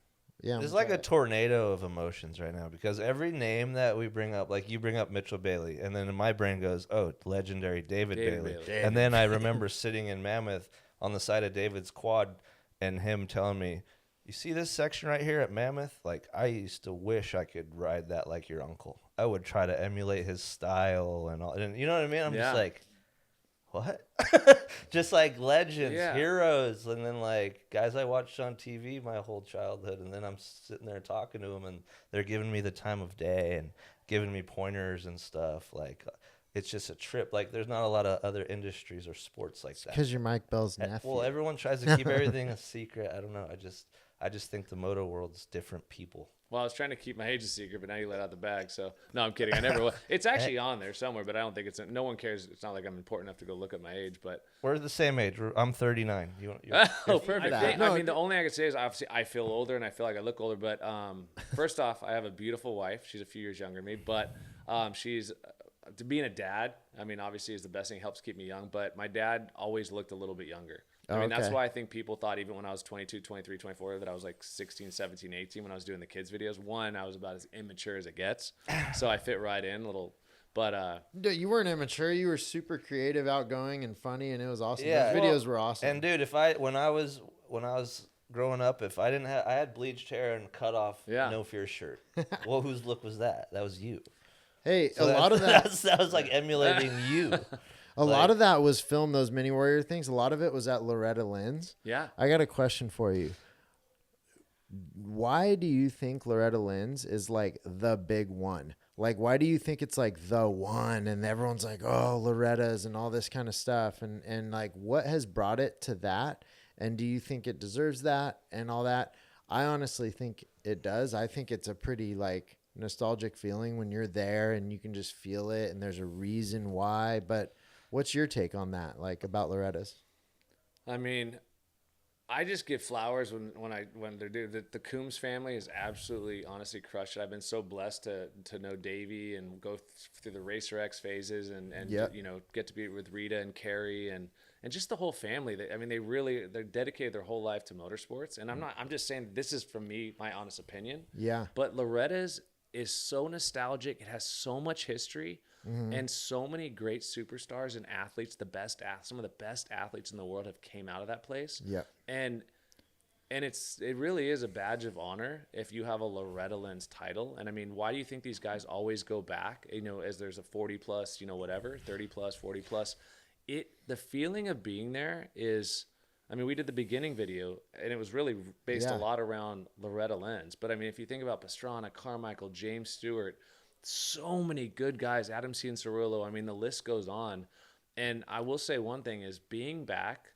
Yeah. There's I'm like gonna a try tornado of emotions right now because every name that we bring up, like you bring up Mitchell Bailey, and then my brain goes, oh, legendary David Bailey. Bailey. And then I remember sitting in Mammoth on the side of David's quad, and him telling me, "You see this section right here at Mammoth? Like, I used to wish I could ride that like your uncle. I would try to emulate his style and all. And you know what I mean? I'm just like, what? Just like legends, heroes, and then like guys I watched on TV my whole childhood, and then I'm sitting there talking to them, and they're giving me the time of day and giving me pointers and stuff. Like, it's just a trip. Like, there's not a lot of other industries or sports like that. Because you're Mike Bell's nephew. Well, everyone tries to keep everything a secret. I don't know. I just think the moto world's different people. Well, I was trying to keep my age a secret, but now you let out the bag. So, no, I'm kidding. I never will. It's actually on there somewhere, but I don't think it's – no one cares. It's not like I'm important enough to go look at my age. But we're the same age. I'm 39. Oh, perfect. I mean, the only thing I can say is obviously I feel older and I feel like I look older. But first off, I have a beautiful wife. She's a few years younger than me. But she's – being a dad, I mean, obviously is the best thing. It helps keep me young. But my dad always looked a little bit younger. I mean, that's why I think people thought even when I was 22, 23, 24 that I was like 16, 17, 18 when I was doing the kids videos. One, I was about as immature as it gets. So I fit right in a little. But dude, you weren't immature. You were super creative, outgoing, and funny, and it was awesome. Yeah, Those videos were awesome. And dude, when I was growing up, if I didn't have, I had bleached hair and cut off No Fear shirt. Well, whose look was that? That was you. Hey, So a lot of that was like emulating you. A lot of that was filmed, those Mini Warrior things. A lot of it was at Loretta Lynn's. Yeah. I got a question for you. Why do you think Loretta Lynn's is like the big one? Like, why do you think it's like the one and everyone's like, oh, Loretta's and all this kind of stuff? And like, what has brought it to that? And do you think it deserves that and all that? I honestly think it does. I think it's a pretty like nostalgic feeling when you're there and you can just feel it and there's a reason why. But what's your take on that, like about Loretta's? I mean, I just give flowers when they're doing the Coombs family is absolutely honestly crushed it. I've been so blessed to know Davey and go through the Racer X phases and you know, get to be with Rita and Carrie and just the whole family. I mean, they're dedicated their whole life to motorsports. And I'm just saying this is from me, my honest opinion. Yeah. But Loretta's is so nostalgic. It has so much history. Mm-hmm. And so many great superstars and athletes, some of the best athletes in the world have came out of that place. Yeah. And it really is a badge of honor if you have a Loretta Lynn's title. And I mean, why do you think these guys always go back, you know, as there's a 40 plus, you know, whatever, 30 plus, 40 plus, the feeling of being there is, I mean, we did the beginning video and it was really based a lot around Loretta Lynn's. But I mean, if you think about Pastrana, Carmichael, James Stewart, so many good guys, Adam Cianciarulo. I mean, the list goes on. And I will say one thing is being back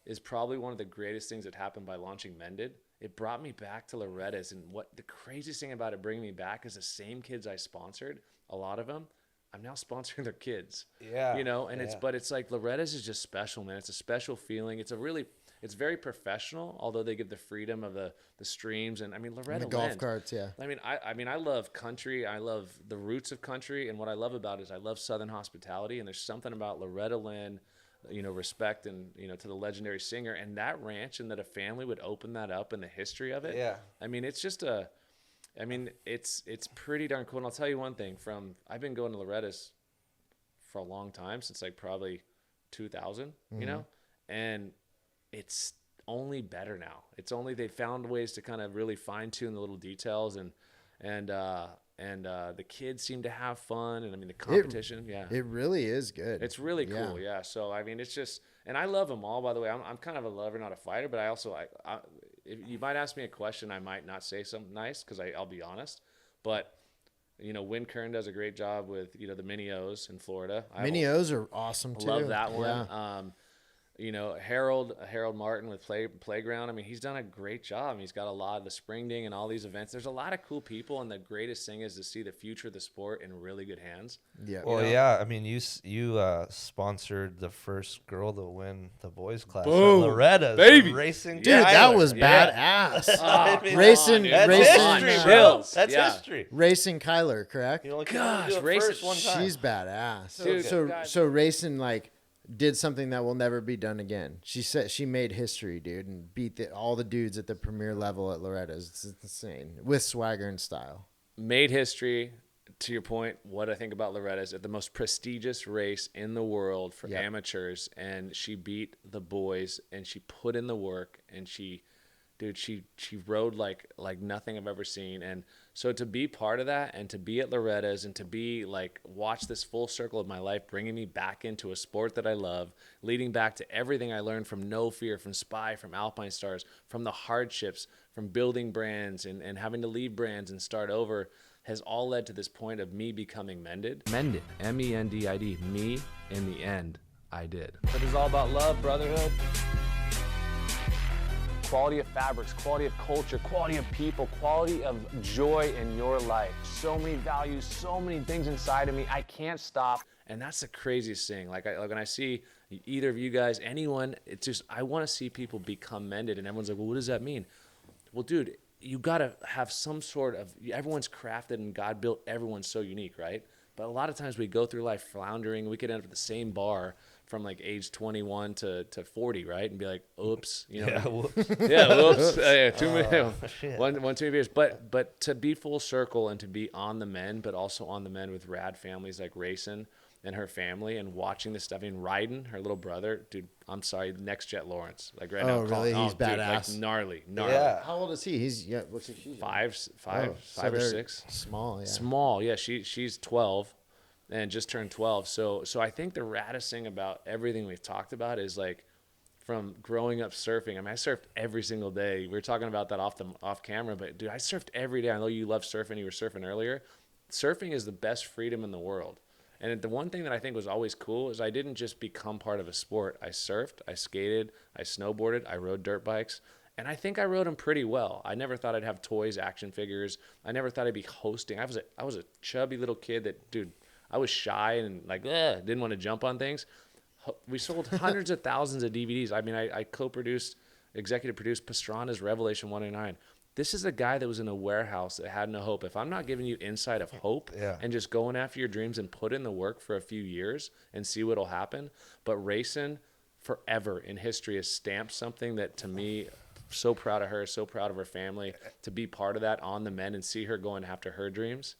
is probably one of the greatest things that happened by launching Mended. It brought me back to Loretta's. And what the craziest thing about it bringing me back is the same kids I sponsored, a lot of them, I'm now sponsoring their kids. Yeah. You know, and it's like Loretta's is just special, man. It's a special feeling. It's very professional, although they give the freedom of the streams. And I mean, Loretta Lynn. The golf carts, yeah. I mean, I love country. I love the roots of country. And what I love about it is I love Southern hospitality. And there's something about Loretta Lynn, you know, respect and, you know, to the legendary singer. And that ranch and that a family would open that up and the history of it. Yeah. I mean, it's just it's pretty darn cool. And I'll tell you one thing. I've been going to Loretta's for a long time, since like probably 2000, you know, and it's only better now. They found ways to kind of really fine tune the little details and the kids seem to have fun. And I mean, the competition, it really is good. It's really cool. Yeah. So, I mean, it's just, and I love them all, by the way. I'm kind of a lover, not a fighter, but I also, if you might ask me a question, I might not say something nice because I'll be honest, but you know, Win Kern does a great job with, you know, the Mini O's in Florida. Mini O's are awesome too. Love that one. Yeah. You know, Harold Martin with Playground. I mean, he's done a great job. I mean, he's got a lot of the spring ding and all these events. There's a lot of cool people, and the greatest thing is to see the future of the sport in really good hands. Yeah. Well, yeah. I mean, you sponsored the first girl to win the boys class. Boom, Loretta's baby racing. Dude, that was badass. I mean, racing. That's history. Racing Kyler, correct? Gosh, racing one time. She's badass. Dude, so racing like did something that will never be done again. She said she made history, dude, and beat all the dudes at the premier level at Loretta's. It's insane with swagger and style. Made history, to your point, what I think about Loretta is at the most prestigious race in the world for amateurs, and she beat the boys, and she put in the work, and she rode like nothing I've ever seen. And so to be part of that, and to be at Loretta's, and to be like, watch this full circle of my life, bringing me back into a sport that I love, leading back to everything I learned from No Fear, from Spy, from Alpine Stars, from the hardships, from building brands and having to leave brands and start over, has all led to this point of me becoming Mended. Mended, M-E-N-D-I-D, me in the end, I did. It is all about love, brotherhood. Quality of fabrics, quality of culture, quality of people, quality of joy in your life. So many values, so many things inside of me. I can't stop. And that's the craziest thing. Like when I see either of you guys, anyone, it's just, I want to see people become Mended. And everyone's like, well, what does that mean? Well, dude, you got to have some sort of, everyone's crafted and God built everyone's so unique, right? But a lot of times we go through life floundering. We could end up at the same bar from like age 21 to 40, right? And be like, oops, you know. Yeah, whoops. Yeah, whoops. Too many, one too many beers. But to be full circle and to be on the men, but also on the men with rad families like Racing and her family, and watching this stuff. I mean, Ryden, her little brother, dude, I'm sorry, next jet Lawrence. Like right now. Really? He's dude, badass. like gnarly. Yeah. How old is he? He's what's he? Five So or they're 6. Small, yeah. Small, yeah. She's 12 and just turned 12. So I think the raddest thing about everything we've talked about is like, from growing up surfing. I mean, I surfed every single day. We were talking about that off camera, but dude, I surfed every day. I know you love surfing. You were surfing earlier. Surfing is the best freedom in the world. And the one thing that I think was always cool is I didn't just become part of a sport. I surfed, I skated, I snowboarded, I rode dirt bikes, and I think I rode them pretty well. I never thought I'd have toys, action figures. I never thought I'd be hosting. I was a chubby little kid that, dude, I was shy and like, didn't want to jump on things. We sold hundreds of thousands of DVDs. I mean, I co-produced, executive produced Pastrana's Revelation 189. This is a guy that was in a warehouse that had no hope. If I'm not giving you insight of hope and just going after your dreams and put in the work for a few years and see what'll happen. But Racing forever in history has stamped something that, to me, so proud of her, so proud of her family, to be part of that on the men and see her going after her dreams.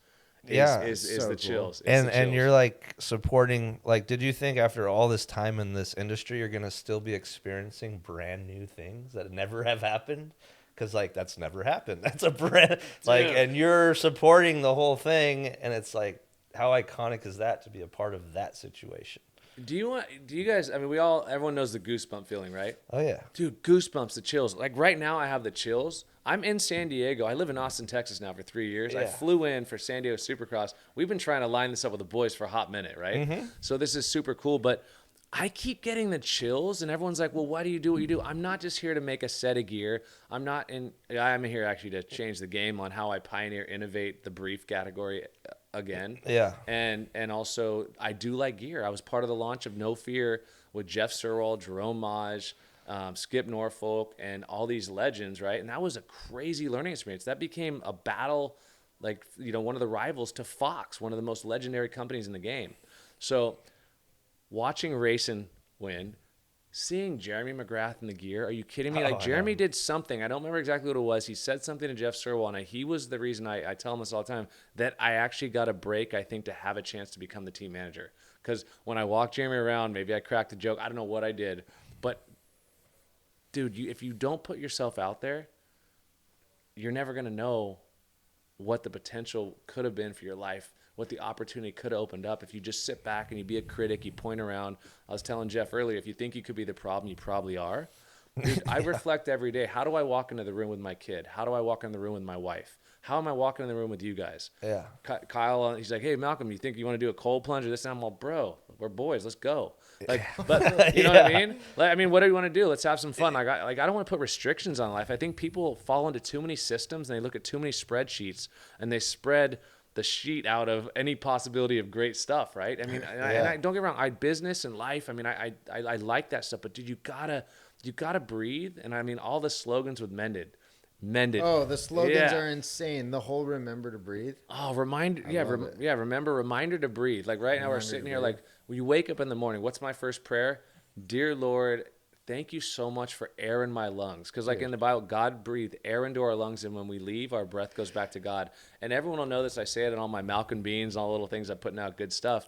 Is so the cool. chills. And you're like supporting, like, did you think after all this time in this industry, you're going to still be experiencing brand new things that never have happened? Because, like, that's never happened. That's a brand, like, and you're supporting the whole thing. And it's like, how iconic is that to be a part of that situation? Do you guys, I mean, everyone knows the goosebump feeling, right? Oh, yeah. Dude, goosebumps, the chills. Like right now I have the chills. I'm in San Diego. I live in Austin, Texas now for 3 years. Yeah. I flew in for San Diego Supercross. We've been trying to line this up with the boys for a hot minute, right? Mm-hmm. So this is super cool, but I keep getting the chills, and everyone's like, well, why do you do what you do? I'm not just here to make a set of gear. I'm here actually to change the game on how I pioneer, innovate the brief category again. Yeah. And also, I do like gear. I was part of the launch of No Fear with Jeff Sirwall, Jerome Maj, Skip Norfolk, and all these legends, right? And that was a crazy learning experience. That became a battle, like, one of the rivals to Fox, one of the most legendary companies in the game. So watching Racing win, seeing Jeremy McGrath in the gear, are you kidding me? Like, Jeremy did something. I don't remember exactly what it was. He said something to Jeff Sirwall, and he was the reason, I tell him this all the time, that I actually got a break, I think, to have a chance to become the team manager. Because when I walked Jeremy around, maybe I cracked a joke. I don't know what I did. But, dude, if you don't put yourself out there, you're never going to know what the potential could have been for your life, what the opportunity could have opened up if you just sit back and you be a critic, you point around. I was telling Jeff earlier, if you think you could be the problem, you probably are. Dude, I reflect every day. How do I walk into the room with my kid? How do I walk in the room with my wife? How am I walking in the room with you guys? Yeah. Kyle, he's like, hey, Malcolm, you think you want to do a cold plunge or this? And I'm all, bro, we're boys. Let's go. Like, but you know what I mean? Like, I mean, what do you want to do? Let's have some fun. Like, I don't want to put restrictions on life. I think people fall into too many systems and they look at too many spreadsheets and they spread the sheet out of any possibility of great stuff, right? I mean, and I don't get me wrong, business and life, I mean, I like that stuff, but dude, you gotta breathe. And I mean, all the slogans with Mended. Oh, the slogans are insane. The whole remember to breathe. Oh, reminder to breathe. Like right now we're sitting here like, when you wake up in the morning, what's my first prayer? Dear Lord, thank you so much for air in my lungs. Because like in the Bible, God breathed air into our lungs, and when we leave, our breath goes back to God. And everyone will know this. I say it in all my Malcolm Beans, all the little things I'm putting out, good stuff.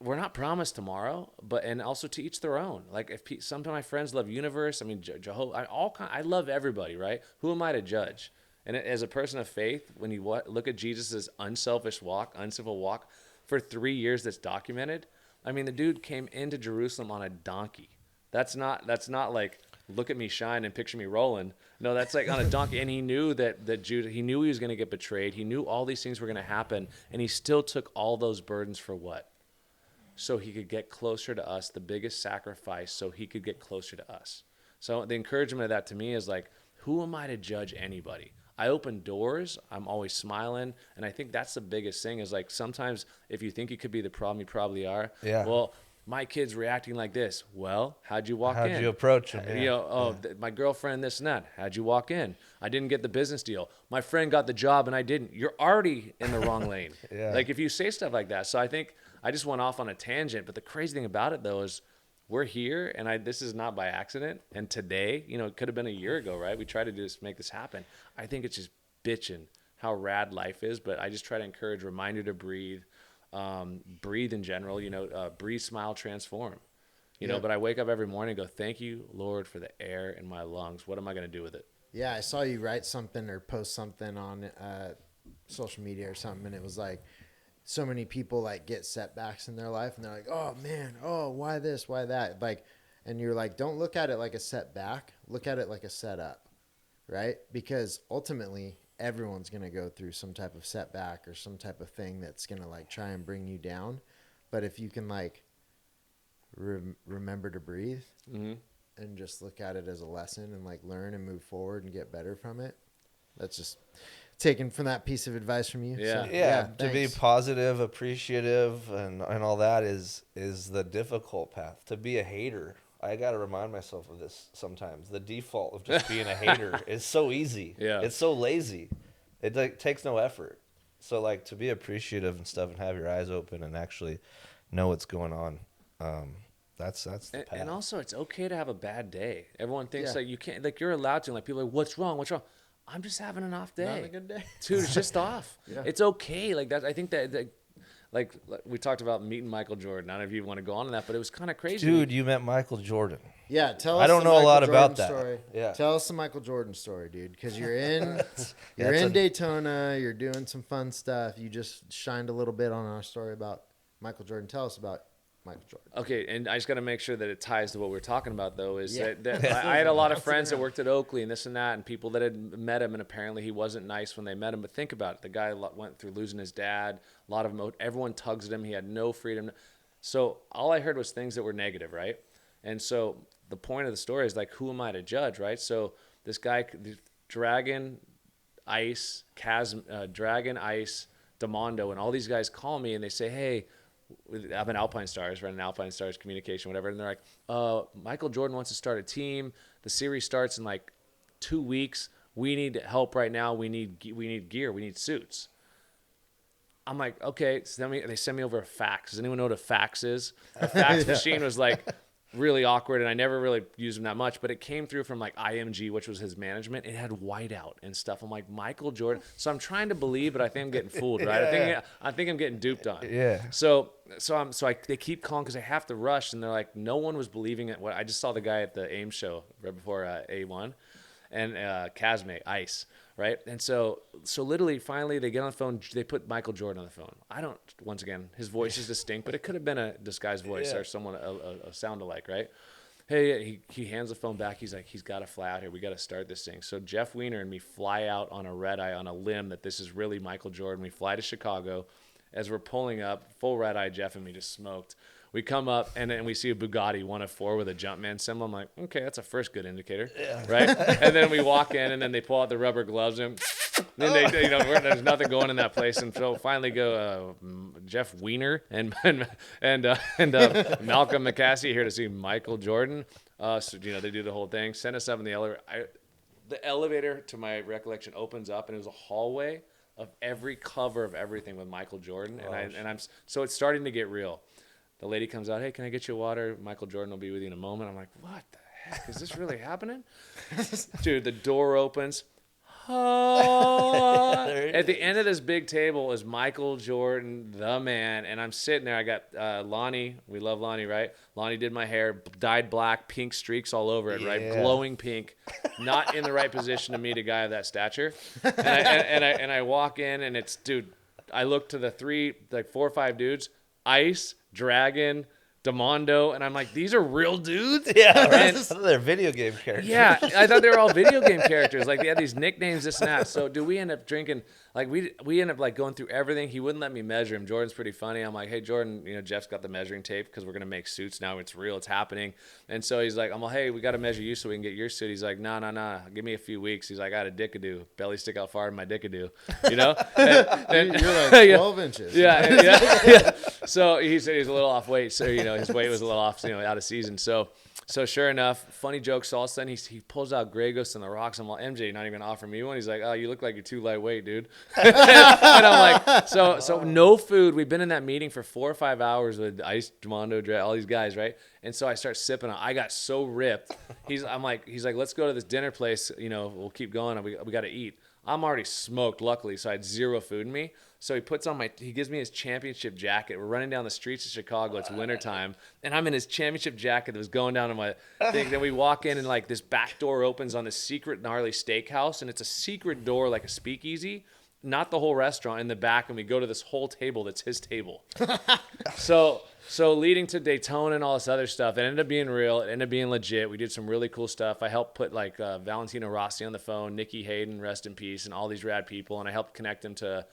We're not promised tomorrow, and also to each their own. Like if some of my friends love Universe, I mean Jehovah, I love everybody, right? Who am I to judge? And as a person of faith, when you look at Jesus' unselfish walk, uncivil walk, for 3 years that's documented. I mean, the dude came into Jerusalem on a donkey. That's not like look at me shine and picture me rolling. No, that's like on a donkey. And he knew that Judah, he knew he was going to get betrayed. He knew all these things were going to happen, and he still took all those burdens for what? So he could get closer to us, the biggest sacrifice, so he could get closer to us. So the encouragement of that to me is like, who am I to judge anybody? I open doors. I'm always smiling. And I think that's the biggest thing is like sometimes if you think you could be the problem, you probably are. Yeah. Well, my kid's reacting like this. Well, how'd you walk in? How'd you approach him? Yeah. You know, my girlfriend, this and that. How'd you walk in? I didn't get the business deal. My friend got the job and I didn't. You're already in the wrong lane. Yeah. Like if you say stuff like that. So I think I just went off on a tangent. But the crazy thing about it, though, is we're here, and this is not by accident. And today, you know, it could have been a year ago, right? We tried to make this happen. I think it's just bitching how rad life is, but I just try to encourage, remind you to breathe, breathe in general, you know, breathe, smile, transform, you know, but I wake up every morning and go, thank you, Lord, for the air in my lungs. What am I going to do with it? Yeah, I saw you write something or post something on social media or something, and it was like, so many people like get setbacks in their life and they're like, oh man, oh, why this, why that? Like, and you're like, don't look at it like a setback, look at it like a setup, right? Because ultimately everyone's going to go through some type of setback or some type of thing that's going to like try and bring you down. But if you can like remember to breathe and just look at it as a lesson and like learn and move forward and get better from it, that's just taken from that piece of advice from you. Yeah. So, To be positive, appreciative, and all that is the difficult path. To be a hater, I got to remind myself of this sometimes. The default of just being a hater is so easy. Yeah. It's so lazy. It like, takes no effort. So like to be appreciative and stuff and have your eyes open and actually know what's going on. That's the path. And also it's okay to have a bad day. Everyone thinks like you can't, like you're allowed to, like people are like, what's wrong? What's wrong? I'm just having an off day. Not a good day. Dude, it's just off. It's okay. Like that. I think that like we talked about meeting Michael Jordan. I don't know if you want to go on to that, but it was kind of crazy. Dude, you met Michael Jordan. Yeah, tell us. I don't the know a Michael lot Jordan about that. story. Yeah. Tell us the Michael Jordan story, dude, because you're in Daytona. You're doing some fun stuff. You just shined a little bit on our story about Michael Jordan. Tell us about Michael Jordan. Okay, and I just got to make sure that it ties to what we're talking about, though, is that I had a lot of friends that worked at Oakley and this and that, and people that had met him, and apparently he wasn't nice when they met him. But think about it. The guy went through losing his dad, a lot of everyone tugs at him. He had no freedom. So all I heard was things that were negative, right? And so the point of the story is like, who am I to judge, right? So this guy, Dragon, Ice, Demondo, and all these guys call me and they say, hey, I'm an Alpine Stars, running Alpine Stars communication, whatever. And they're like, Michael Jordan wants to start a team. The series starts in like 2 weeks. We need help right now. We need gear. We need suits. I'm like, okay. So they send me over a fax. Does anyone know what a fax is? A fax machine was like really awkward, and I never really used them that much. But it came through from like IMG, which was his management. It had whiteout and stuff. I'm like, Michael Jordan. So I'm trying to believe, but I think I'm getting fooled, right? I think I'm getting duped on. Yeah. So they keep calling because I have to rush, and they're like, no one was believing it. I just saw the guy at the AIM show right before A1, and Casmate Ice, right? And so literally, finally, they get on the phone. They put Michael Jordan on the phone. Once again, his voice is distinct, but it could have been a disguised voice or someone a sound alike, right? Hey, he hands the phone back. He's like, he's got to fly out here. We got to start this thing. So Jeff Weiner and me fly out on a red eye on a limb that this is really Michael Jordan. We fly to Chicago. As we're pulling up, full red eye, Jeff and me just smoked. We come up, and then we see a Bugatti 104 with a Jumpman symbol. I'm like, okay, that's a first good indicator, right? And then we walk in, and then they pull out the rubber gloves, and then there's nothing going in that place. And so finally go Jeff Weiner and Malcolm McCassy here to see Michael Jordan. So they do the whole thing, send us up in the elevator. The elevator, to my recollection, opens up, and it was a hallway of every cover of everything with Michael Jordan, so it's starting to get real. The lady comes out, hey, can I get you water? Michael Jordan will be with you in a moment. I'm like, what the heck? Is this really happening? Dude, the door opens. At the end of this big table is Michael Jordan, the man, and I'm sitting there. I got Lonnie. We love Lonnie, right? Lonnie did my hair, dyed black, pink streaks all over it, right? Glowing pink. Not in the right position to meet a guy of that stature. And I walk in, and it's, dude, I look to the 4 or 5 dudes, Ice, Dragon, Demondo, and I'm like, these are real dudes? Yeah, right. They're video game characters. Yeah, I thought they were all video game characters. Like, they had these nicknames, this and that. So, dude, we end up drinking, like, we end up, like, going through everything. He wouldn't let me measure him. Jordan's pretty funny. I'm like, hey, Jordan, Jeff's got the measuring tape because we're going to make suits now. It's real. It's happening. And so he's like, I'm like, hey, we got to measure you so we can get your suit. He's like, nah. Give me a few weeks. He's like, I got a dickadoo. Belly stick out far in my dickadoo. And You're like 12 inches. Yeah. So he said he was a little off weight. So, his weight was a little off, out of season. So sure enough, funny joke. So all of a sudden he pulls out Grey Goose and the rocks. I'm like, MJ, not even gonna offer me one. He's like, oh, you look like you're too lightweight, dude. And I'm like, so no food. We've been in that meeting for 4 or 5 hours with Ice, Demondo, all these guys, right? And so I start sipping. I got so ripped. He's like, let's go to this dinner place. We'll keep going. We got to eat. I'm already smoked, luckily, so I had zero food in me. So he gives me his championship jacket. We're running down the streets of Chicago. It's wintertime. And I'm in his championship jacket that was going down to my thing. Then we walk in, and like this back door opens on this secret gnarly steakhouse. And it's a secret door, like a speakeasy, not the whole restaurant, in the back. And we go to this whole table that's his table. So leading to Daytona and all this other stuff, it ended up being real. It ended up being legit. We did some really cool stuff. I helped put like Valentino Rossi on the phone, Nikki Hayden, rest in peace, and all these rad people. And I helped connect them to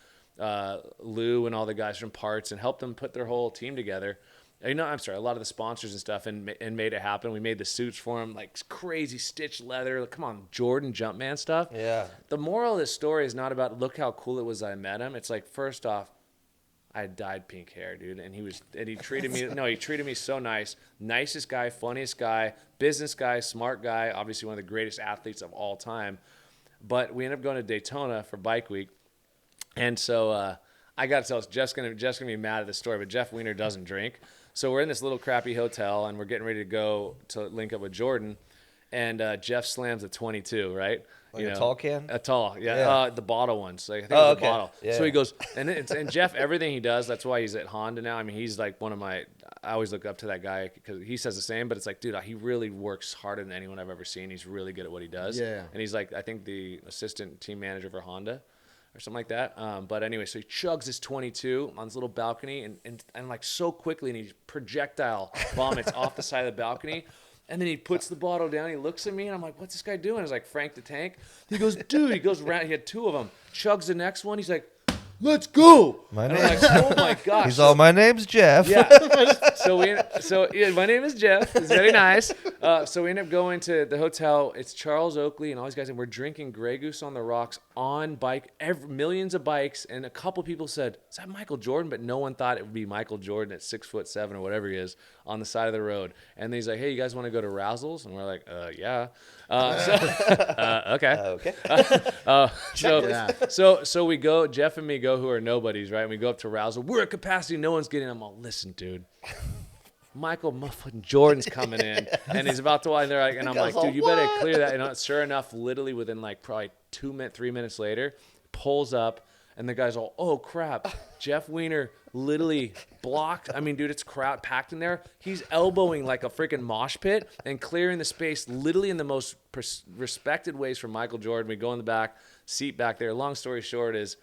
Lou and all the guys from Parts and helped them put their whole team together. A lot of the sponsors and stuff, and made it happen. We made the suits for them, like crazy stitched leather. Come on, Jordan Jumpman stuff. Yeah. The moral of this story is not about look how cool it was that I met him. It's like, first off, I had dyed pink hair, dude, and he treated me so nice. Nicest guy, funniest guy, business guy, smart guy, obviously one of the greatest athletes of all time. But we ended up going to Daytona for Bike Week. And so I got to tell us, Jeff's gonna be mad at this story, but Jeff Weiner doesn't drink. So we're in this little crappy hotel, and we're getting ready to go to link up with Jordan. And Jeff slams a 22, right? Like a tall can? A tall, yeah. The bottle ones. Like, I think it was a bottle. Yeah. So he goes, and Jeff, everything he does, that's why he's at Honda now. I mean, he's like I always look up to that guy because he says the same, but it's like, dude, he really works harder than anyone I've ever seen. He's really good at what he does. Yeah. And he's like, I think the assistant team manager for Honda or something like that. But anyway, so he chugs his 22 on this little balcony and like so quickly, and he projectile vomits off the side of the balcony. And then he puts the bottle down. He looks at me, and I'm like, what's this guy doing? I was like, Frank the Tank. He goes, dude. He goes around. He had 2 of them. Chugs the next one. He's like, let's go. And I'm like, oh, my gosh. He's all, my name's Jeff. Yeah. My name is Jeff. It's very nice. So we end up going to the hotel. It's Charles Oakley and all these guys, and we're drinking Grey Goose on the rocks on bike, millions of bikes. And a couple people said, is that Michael Jordan? But no one thought it would be Michael Jordan at 6'7" or whatever he is on the side of the road. And he's like, hey, you guys want to go to Razzles? And we're like, yeah. Okay. So we go, Jeff and me go, who are nobodies, right? And we go up to Razzle. We're at capacity. No one's getting them. I'm all, listen, dude. Michael Muffin Jordan's coming in, and he's about to walk. And they're like, and I'm like, dude, you better clear that. And sure enough, literally within like probably 3 minutes later, pulls up, and the guy's all, oh crap, Jeff Weiner literally blocked. I mean, dude, it's crowd packed in there. He's elbowing like a freaking mosh pit and clearing the space, literally in the most respected ways for Michael Jordan. We go in the back seat back there. Long story short is,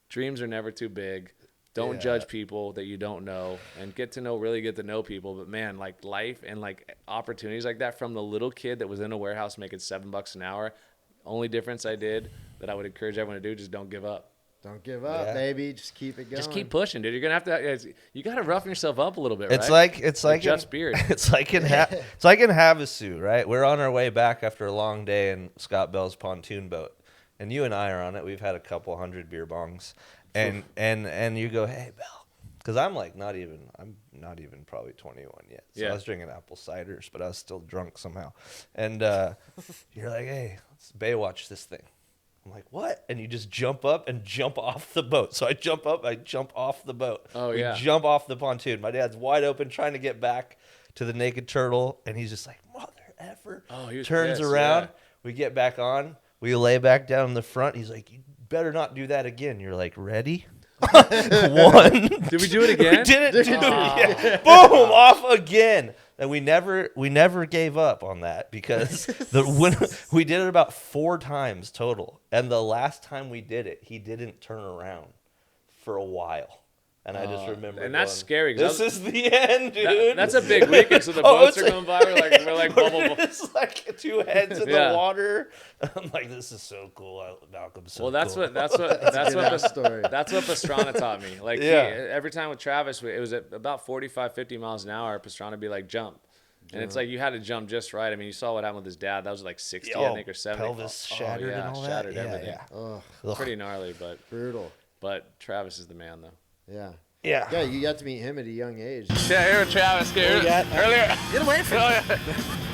dreams are never too big. Don't judge people that you don't know, and really get to know people. But man, like life and like opportunities like that, from the little kid that was in a warehouse making $7 an hour. Only difference I did that I would encourage everyone to do, just don't give up. Don't give up, baby. Just keep it going. Just keep pushing, dude. You're gonna have to. You got to roughen yourself up a little bit, right? It's like Jeff's beard. It's like in Havasu, right? We're on our way back after a long day in Scott Bell's pontoon boat, and you and I are on it. We've had a couple hundred beer bongs, and you go, hey, Bell, because I'm not even probably 21 yet. So I was drinking apple ciders, but I was still drunk somehow. And you're like, hey, let's Baywatch this thing. I'm like, what? And you just jump up and jump off the boat. So I jump up, I jump off the boat. Oh, we yeah. jump off the pontoon. My dad's wide open trying to get back to the naked turtle. And he's just like, mother effer. Oh, he was Turns pissed, around. yeah. We get back on. We lay back down in the front. He's like, you better not do that again. You're like, ready? One. Did we do it again? We did it, dude. Yeah. Boom, off again. And we never gave up on that because we did it about 4 times total. And the last time we did it, he didn't turn around for a while. And I just remember, and that's going, scary. This is the end, dude. That's a big weekend. So the boats are going by. We're like bubble. It's like 2 heads in the water. I'm like, this is so cool. Malcolm's so cool. That's what story. That's what Pastrana taught me. Like every time with Travis, it was at about 45, 50 miles an hour. Pastrana would be like, jump. And it's like you had to jump just right. I mean, you saw what happened with his dad. That was like 60, I think, or 70. Pelvis shattered and all that. Shattered everything. Yeah. Pretty gnarly, but Brutal. But Travis is the man, though. Yeah. Yeah. You got to meet him at a young age. Yeah, here with Travis. Earlier, Get away from me.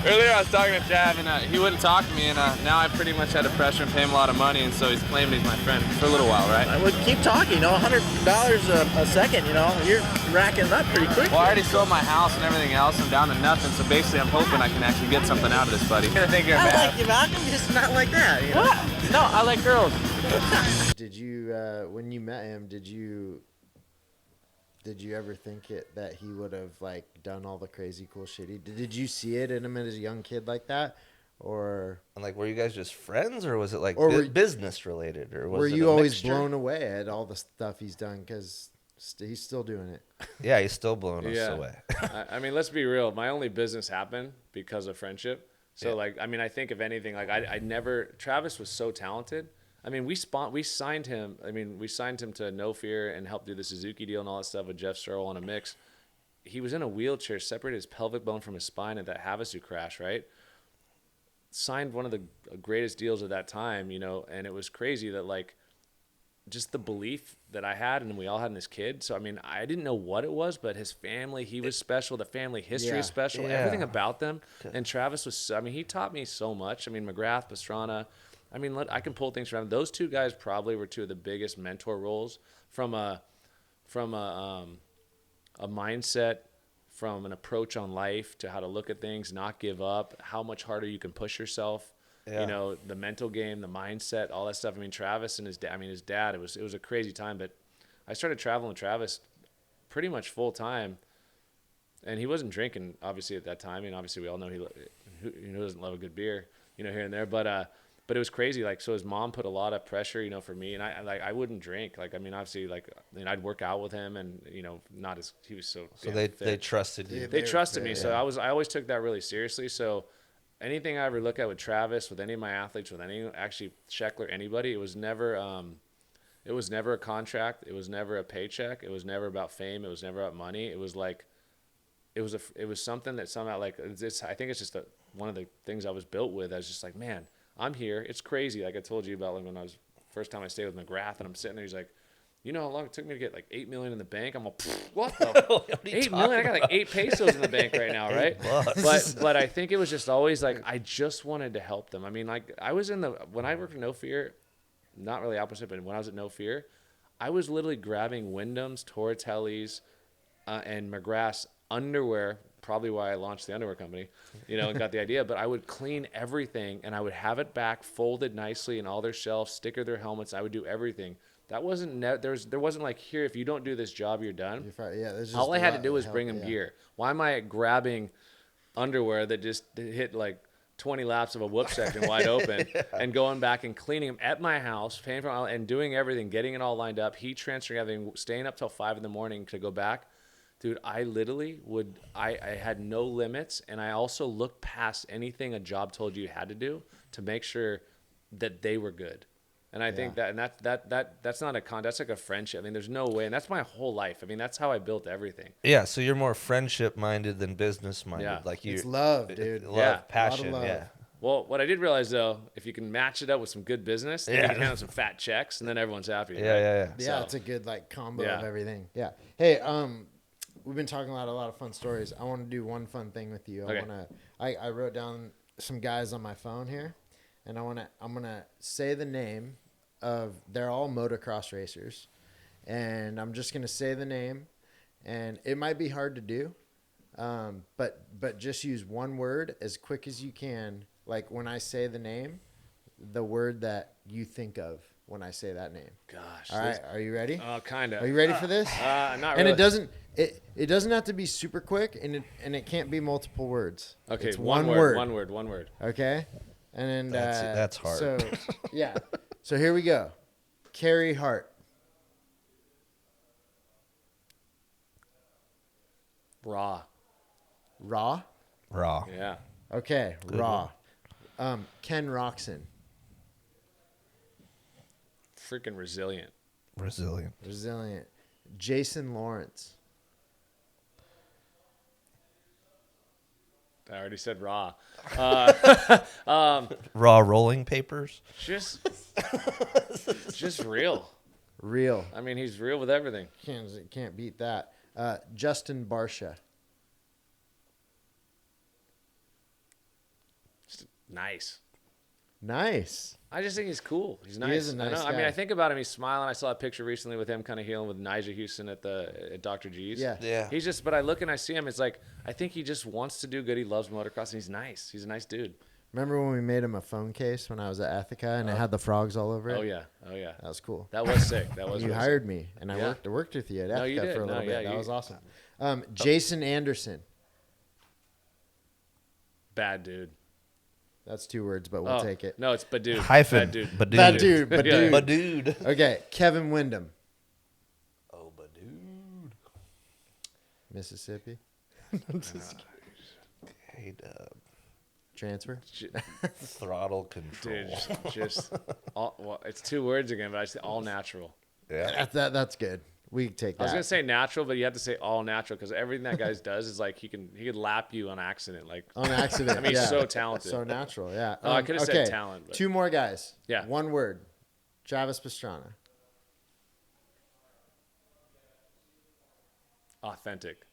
earlier I was talking to Trav, and he wouldn't talk to me, and now I pretty much had to pressure him, pay him a lot of money, and so he's claiming he's my friend for a little while, right? I would keep talking, $100 a second, you're racking up pretty quick. Well, I already sold my house and everything else. I'm down to nothing, so basically I'm hoping I can actually get something out of this, buddy. I think you're I bad. like you, Malcolm, just not like that. What? No, I like girls. Did you, when you met him, did you ever think that he would have like done all the crazy cool shit did you see it in him as a young kid like that, or And like, were you guys just friends, or was it like business related, or was were it you a always mixture? blown away at all the stuff he's done? Because he's still doing it. Yeah, he's still blowing us Yeah. away. I mean, let's be real. My only business happened because of friendship. So, I think if anything, I never. Travis was so talented. I mean, we signed him. I mean, we signed him to No Fear and helped do the Suzuki deal and all that stuff with Jeff Searle on a mix. He was in a wheelchair, separated his pelvic bone from his spine at that Havasu crash, right? Signed one of the greatest deals of that time, and it was crazy that like just the belief that I had and we all had in this kid. So, I mean, I didn't know what it was, but his family, he was special. The family history is special. Yeah. Everything about them. And Travis was, I mean, he taught me so much. I mean, McGrath, Pastrana, I mean, I can pull things around. Those 2 guys probably were 2 of the biggest mentor roles from a mindset, from an approach on life to how to look at things, not give up, how much harder you can push yourself. Yeah. The mental game, the mindset, all that stuff. I mean, Travis and his dad, it was a crazy time, but I started traveling with Travis pretty much full time, and he wasn't drinking obviously at that time. I mean, obviously we all know he doesn't love a good beer, here and there, but it was crazy. Like, so his mom put a lot of pressure, for me, and I wouldn't drink. Like, I mean, obviously, I'd work out with him, and not as he was so. So they trusted you. They trusted me, so I always took that really seriously. So anything I ever look at with Travis, with any of my athletes, with actually Sheckler, anybody, it was never a contract. It was never a paycheck. It was never about fame. It was never about money. It was like, it was something that somehow I think it's just one of the things I was built with. I was just like, man, I'm here. It's crazy. Like I told you about when I was first time I stayed with McGrath, and I'm sitting there. He's like, you know how long it took me to get like $8 million in the bank? I'm like, what the $8 million? I got like 8 pesos in the bank right now, right? But I think it was just always like I just wanted to help them. I mean, like I was when I worked at No Fear, not really opposite, but when I was at No Fear, I was literally grabbing Wyndham's, Torritelli's, and McGrath's underwear. Probably why I launched the underwear company, and got the idea. But I would clean everything, and I would have it back folded nicely in all their shelves, sticker their helmets. I would do everything. That wasn't there wasn't like, here, if you don't do this job, you're done. All I had to do was bring them gear. Why am I grabbing underwear that just hit like 20 laps of a whoop section wide open and going back and cleaning them at my house, paying for all, and doing everything, getting it all lined up, heat transferring everything, staying up till 5 a.m. to go back. Dude, I literally I had no limits, and I also looked past anything a job told you had to do to make sure that they were good. And I think that's not that's like a friendship. I mean, there's no way, and that's my whole life. I mean, that's how I built everything. Yeah, so you're more friendship minded than business minded. Yeah. Like It's love, dude. Love, passion, love. yeah. Well, what I did realize though, if you can match it up with some good business, then you can have some fat checks, and then everyone's happy. Yeah. Yeah, it's a good like combo of everything. Yeah. Hey, we've been talking about a lot of fun stories. I want to do one fun thing with you. Okay. I wrote down some guys on my phone here, and I'm gonna say the name, they're all motocross racers, and I'm just gonna say the name, and it might be hard to do, but just use one word as quick as you can. Like when I say the name, the word that you think of when I say that name. Gosh. All right, are you ready? Kind of. Are you ready for this? Not really. And it doesn't have to be super quick, and it can't be multiple words. Okay, it's one word. One word. One word. Okay, and then That's hard. So yeah, so here we go. Carrie Hart. Raw. Raw. Raw. Yeah. Okay, Good Raw. Ken Roxon. Freaking resilient. Resilient. Resilient. Jason Lawrence. I already said raw. Raw rolling papers. Just real. Real. I mean, he's real with everything. Can't beat that. Justin Barsha. Just nice. Nice. I just think he's cool. He's nice. He is a nice I mean, guy. I think about him. He's smiling. I saw a picture recently with him kind of healing with Nigel Houston at Dr. G's. Yeah. Yeah. He's just, but I look and I see him. It's like, I think he just wants to do good. He loves motocross and he's nice. He's a nice dude. Remember when we made him a phone case when I was at Ethica and it had the frogs all over it? Oh, yeah. Oh, yeah. That was cool. That was sick. That was You really hired me, and I Yeah. worked with you at No, you Ethica did. for a No, little yeah, bit. That you- was awesome. Jason Anderson. sick. Bad dude. That's 2 words, but we'll take it. No, it's Badude. Hyphen. Bad dude. Badude. Bad dude, but Yeah. dude. But dude. Okay, Kevin Wyndham, Oh, but dude. Mississippi. Hey, Transfer. throttle control. Dude, just all, well, it's 2 words again, but I say all natural. Yeah. That's good. We can take I was that. gonna say natural, but you have to say all natural because everything that guy does is like he could lap you on accident. Like On accident. I mean, yeah. he's so talented. So natural, yeah. Oh, I could have said talent, but 2 more guys. Yeah. 1 word. Travis Pastrana. authentic.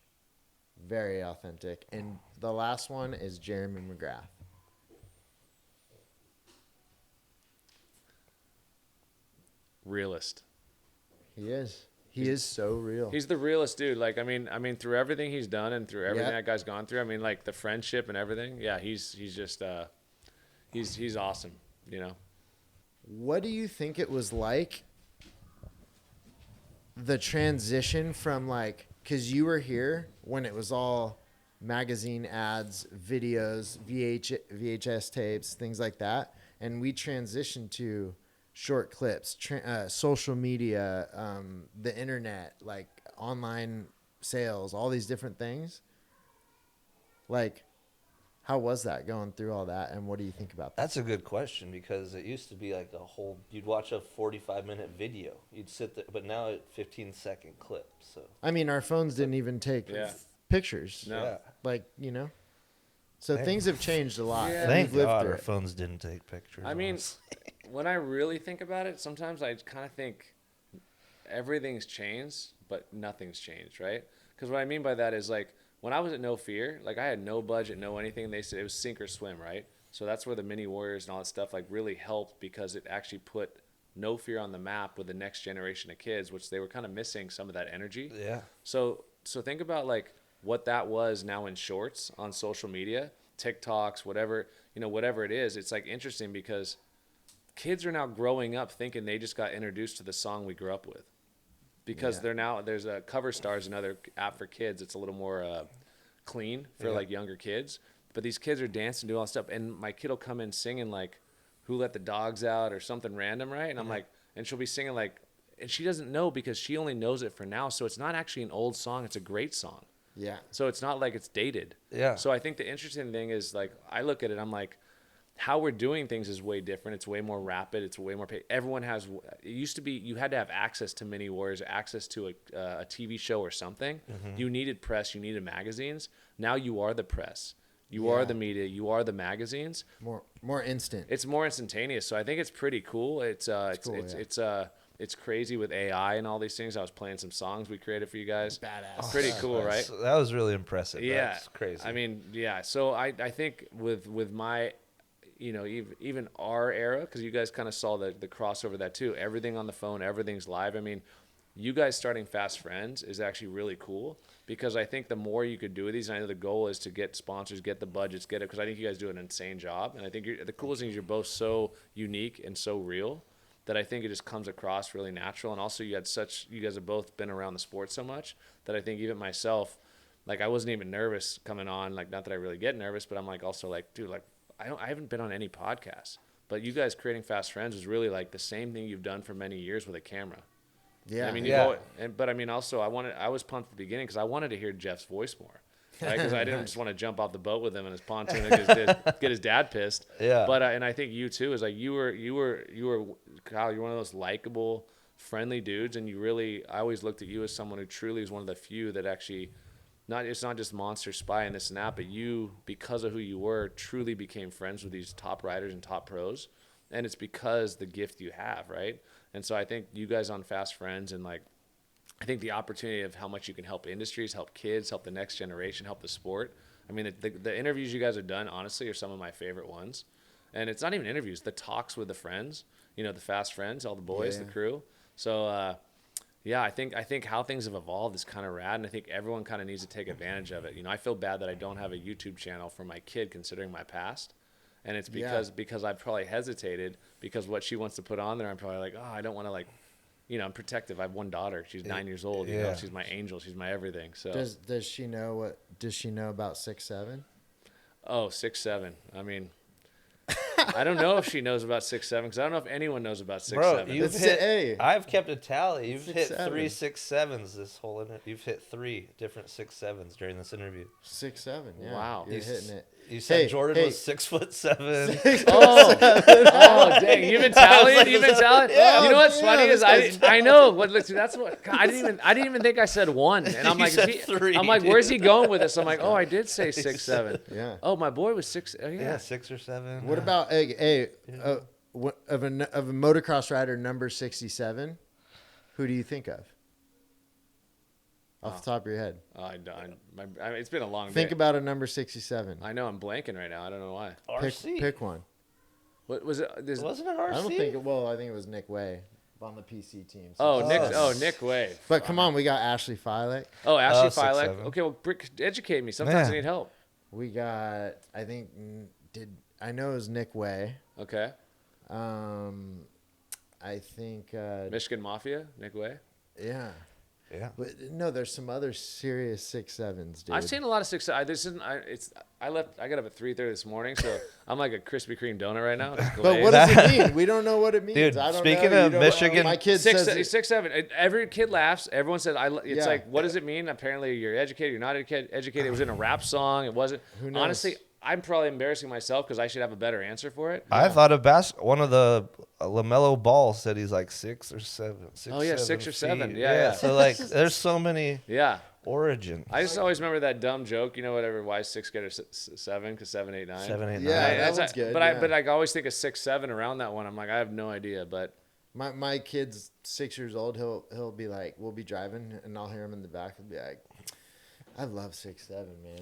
Very authentic. And the last one is Jeremy McGrath. Realist. He is. He is so real. He's the realest dude. Like I mean, through everything he's done and through everything Yeah. that guy's gone through. I mean, like the friendship and everything. Yeah, he's just he's awesome. You know. What do you think it was like, the transition from like, because you were here when it was all magazine ads, videos, VHS tapes, things like that, and we transitioned to short clips, social media, the internet, like online sales, all these different things. Like, how was that going through all that, and what do you think about that? That's a good question because it used to be like you'd watch a 45-minute video. You'd sit there, but now it's 15-second clip. So I mean, our phones didn't even take Yeah. pictures. No. yeah. Like, you know. So Thank- things have changed a lot. Yeah. and Thank we've lived God through our it. phones didn't take pictures. I mean, honestly. when I really think about it, sometimes I kind of think everything's changed, but nothing's changed, right? Because what I mean by that is like when I was at No Fear, like I had no budget, no anything. They said it was sink or swim, right? So that's where the mini warriors and all that stuff like really helped because it actually put No Fear on the map with the next generation of kids, which they were kind of missing some of that energy. yeah. So think about like what that was now in shorts on social media, TikToks, whatever, whatever it is. It's like interesting because kids are now growing up thinking they just got introduced to the song we grew up with. Because there's a Cover Stars, another app for kids. It's a little more clean for like younger kids. But these kids are dancing, doing all this stuff. And my kid will come in singing like Who Let the Dogs Out or something random, right? And I'm like, and she'll be singing like, and she doesn't know because she only knows it for now. So it's not actually an old song. It's a great song. Yeah. So it's not like it's dated. Yeah. So I think the interesting thing is like I look at it, I'm like, how we're doing things is way different. It's way more rapid. It's way more everyone has. It used to be you had to have access to Mini Warriors, access to a TV show or something. Mm-hmm. You needed press. You needed magazines. Now you are the press. You are the media. You are the magazines. More instant. It's more instantaneous. So I think it's pretty cool. It's crazy with AI and all these things. I was playing some songs we created for you guys. Badass. Pretty cool, right? That was really impressive. Yeah, That's crazy. I mean, yeah. So I think with my, even our era, because you guys kind of saw the crossover that too. Everything on the phone, everything's live. I mean, you guys starting Fast Frends is actually really cool, because I think the more you could do with these, and I know the goal is to get sponsors, get the budgets, get it, because I think you guys do an insane job. And I think the coolest thing is you're both so unique and so real that I think it just comes across really natural. And also you guys have both been around the sport so much that I think even myself, like I wasn't even nervous coming on, like not that I really get nervous, but I'm like also like, dude, like I haven't been on any podcasts, but you guys creating Fast Frends was really like the same thing you've done for many years with a camera. Yeah. I mean, but I mean, also I was pumped at the beginning because I wanted to hear Jeff's voice more, right? Because I didn't just want to jump off the boat with him in his pontoon and get his dad pissed. Yeah. But and I think you too is like you were Kyle. You're one of those likable, friendly dudes, and I always looked at you as someone who truly is one of the few that actually, it's not just monster spy and this and that, but you, because of who you were, truly became friends with these top riders and top pros, and it's because the gift you have, right? And so I think you guys on Fast Frends, and like, I think the opportunity of how much you can help industries, help kids, help the next generation, help the sport. I mean, the interviews you guys have done, honestly, are some of my favorite ones. And it's not even interviews, the talks with the friends, the Fast Frends, all the boys, the crew. So, I think how things have evolved is kind of rad, and I think everyone kind of needs to take advantage of it. I feel bad that I don't have a YouTube channel for my kid, considering my past. And it's because I've probably hesitated, because what she wants to put on there, I'm probably like, oh, I don't want to, like, I'm protective. I have one daughter. She's 9 years old. She's my angel. She's my everything. So does she know about 6'7"? Oh, 6'7". I mean, I don't know if she knows about 6'7", because I don't know if anyone knows about 6'7". Bro, I've kept a tally. You've hit 6'7". 3 6'7s this whole interview. You've hit 3 different 6'7s during this interview. 6'7", yeah. Wow. You're hitting it. You said Jordan was 6'7". Oh, dang! You've been tallying. You've been tallying. Yeah. You know what's funny is I know what. Listen, that's what I didn't even think I said 1, and I'm like, said 3, I'm like, dude. what's he going with this? I'm like, oh, I did say 6'7". Yeah. Oh, my boy was 6. Oh, Yeah, 6 or 7. What about of a motocross rider number 67? Who do you think of? Off the top of your head. It's been a long day. Think about a number 67. I know I'm blanking right now. I don't know why. RC. Pick one. What was it? Wasn't it RC? I don't think I think it was Nick Way on the PC team. Nick Way. But come on, we got Ashley Filek. Oh, Ashley 6'7". Filek. Okay, well, educate me. Sometimes I need help. We got, I know it was Nick Way. Okay. I think Michigan Mafia, Nick Way. Yeah. Yeah. But no, there's some other serious 6'7s, dude. I've seen a lot of 6. I got up at 3:30 this morning, so I'm like a Krispy Kreme donut right now. But what does it mean? We don't know what it means. Dude, I don't speaking know. of Michigan, my kid says 6'7". Every kid laughs. Everyone says, it's Yeah. like, what does it mean? Apparently, you're educated. You're not educated. It was in a rap song. It wasn't. Who knows? Honestly, I'm probably embarrassing myself because I should have a better answer for it. I thought of one of the LaMelo Ball said he's like 6 or 7. 6 or 7. feet. Yeah. So like, there's so many origins. I just always remember that dumb joke, whatever, why 6 get or 7, because 7, 8, 9. 7, 8, 9. Yeah, that one's good. But yeah. I always think of 6, 7 around that one. I'm like, I have no idea. But My kid's 6 years old. He'll be like, we'll be driving, and I'll hear him in the back. He'll be like, I love 6'7", man.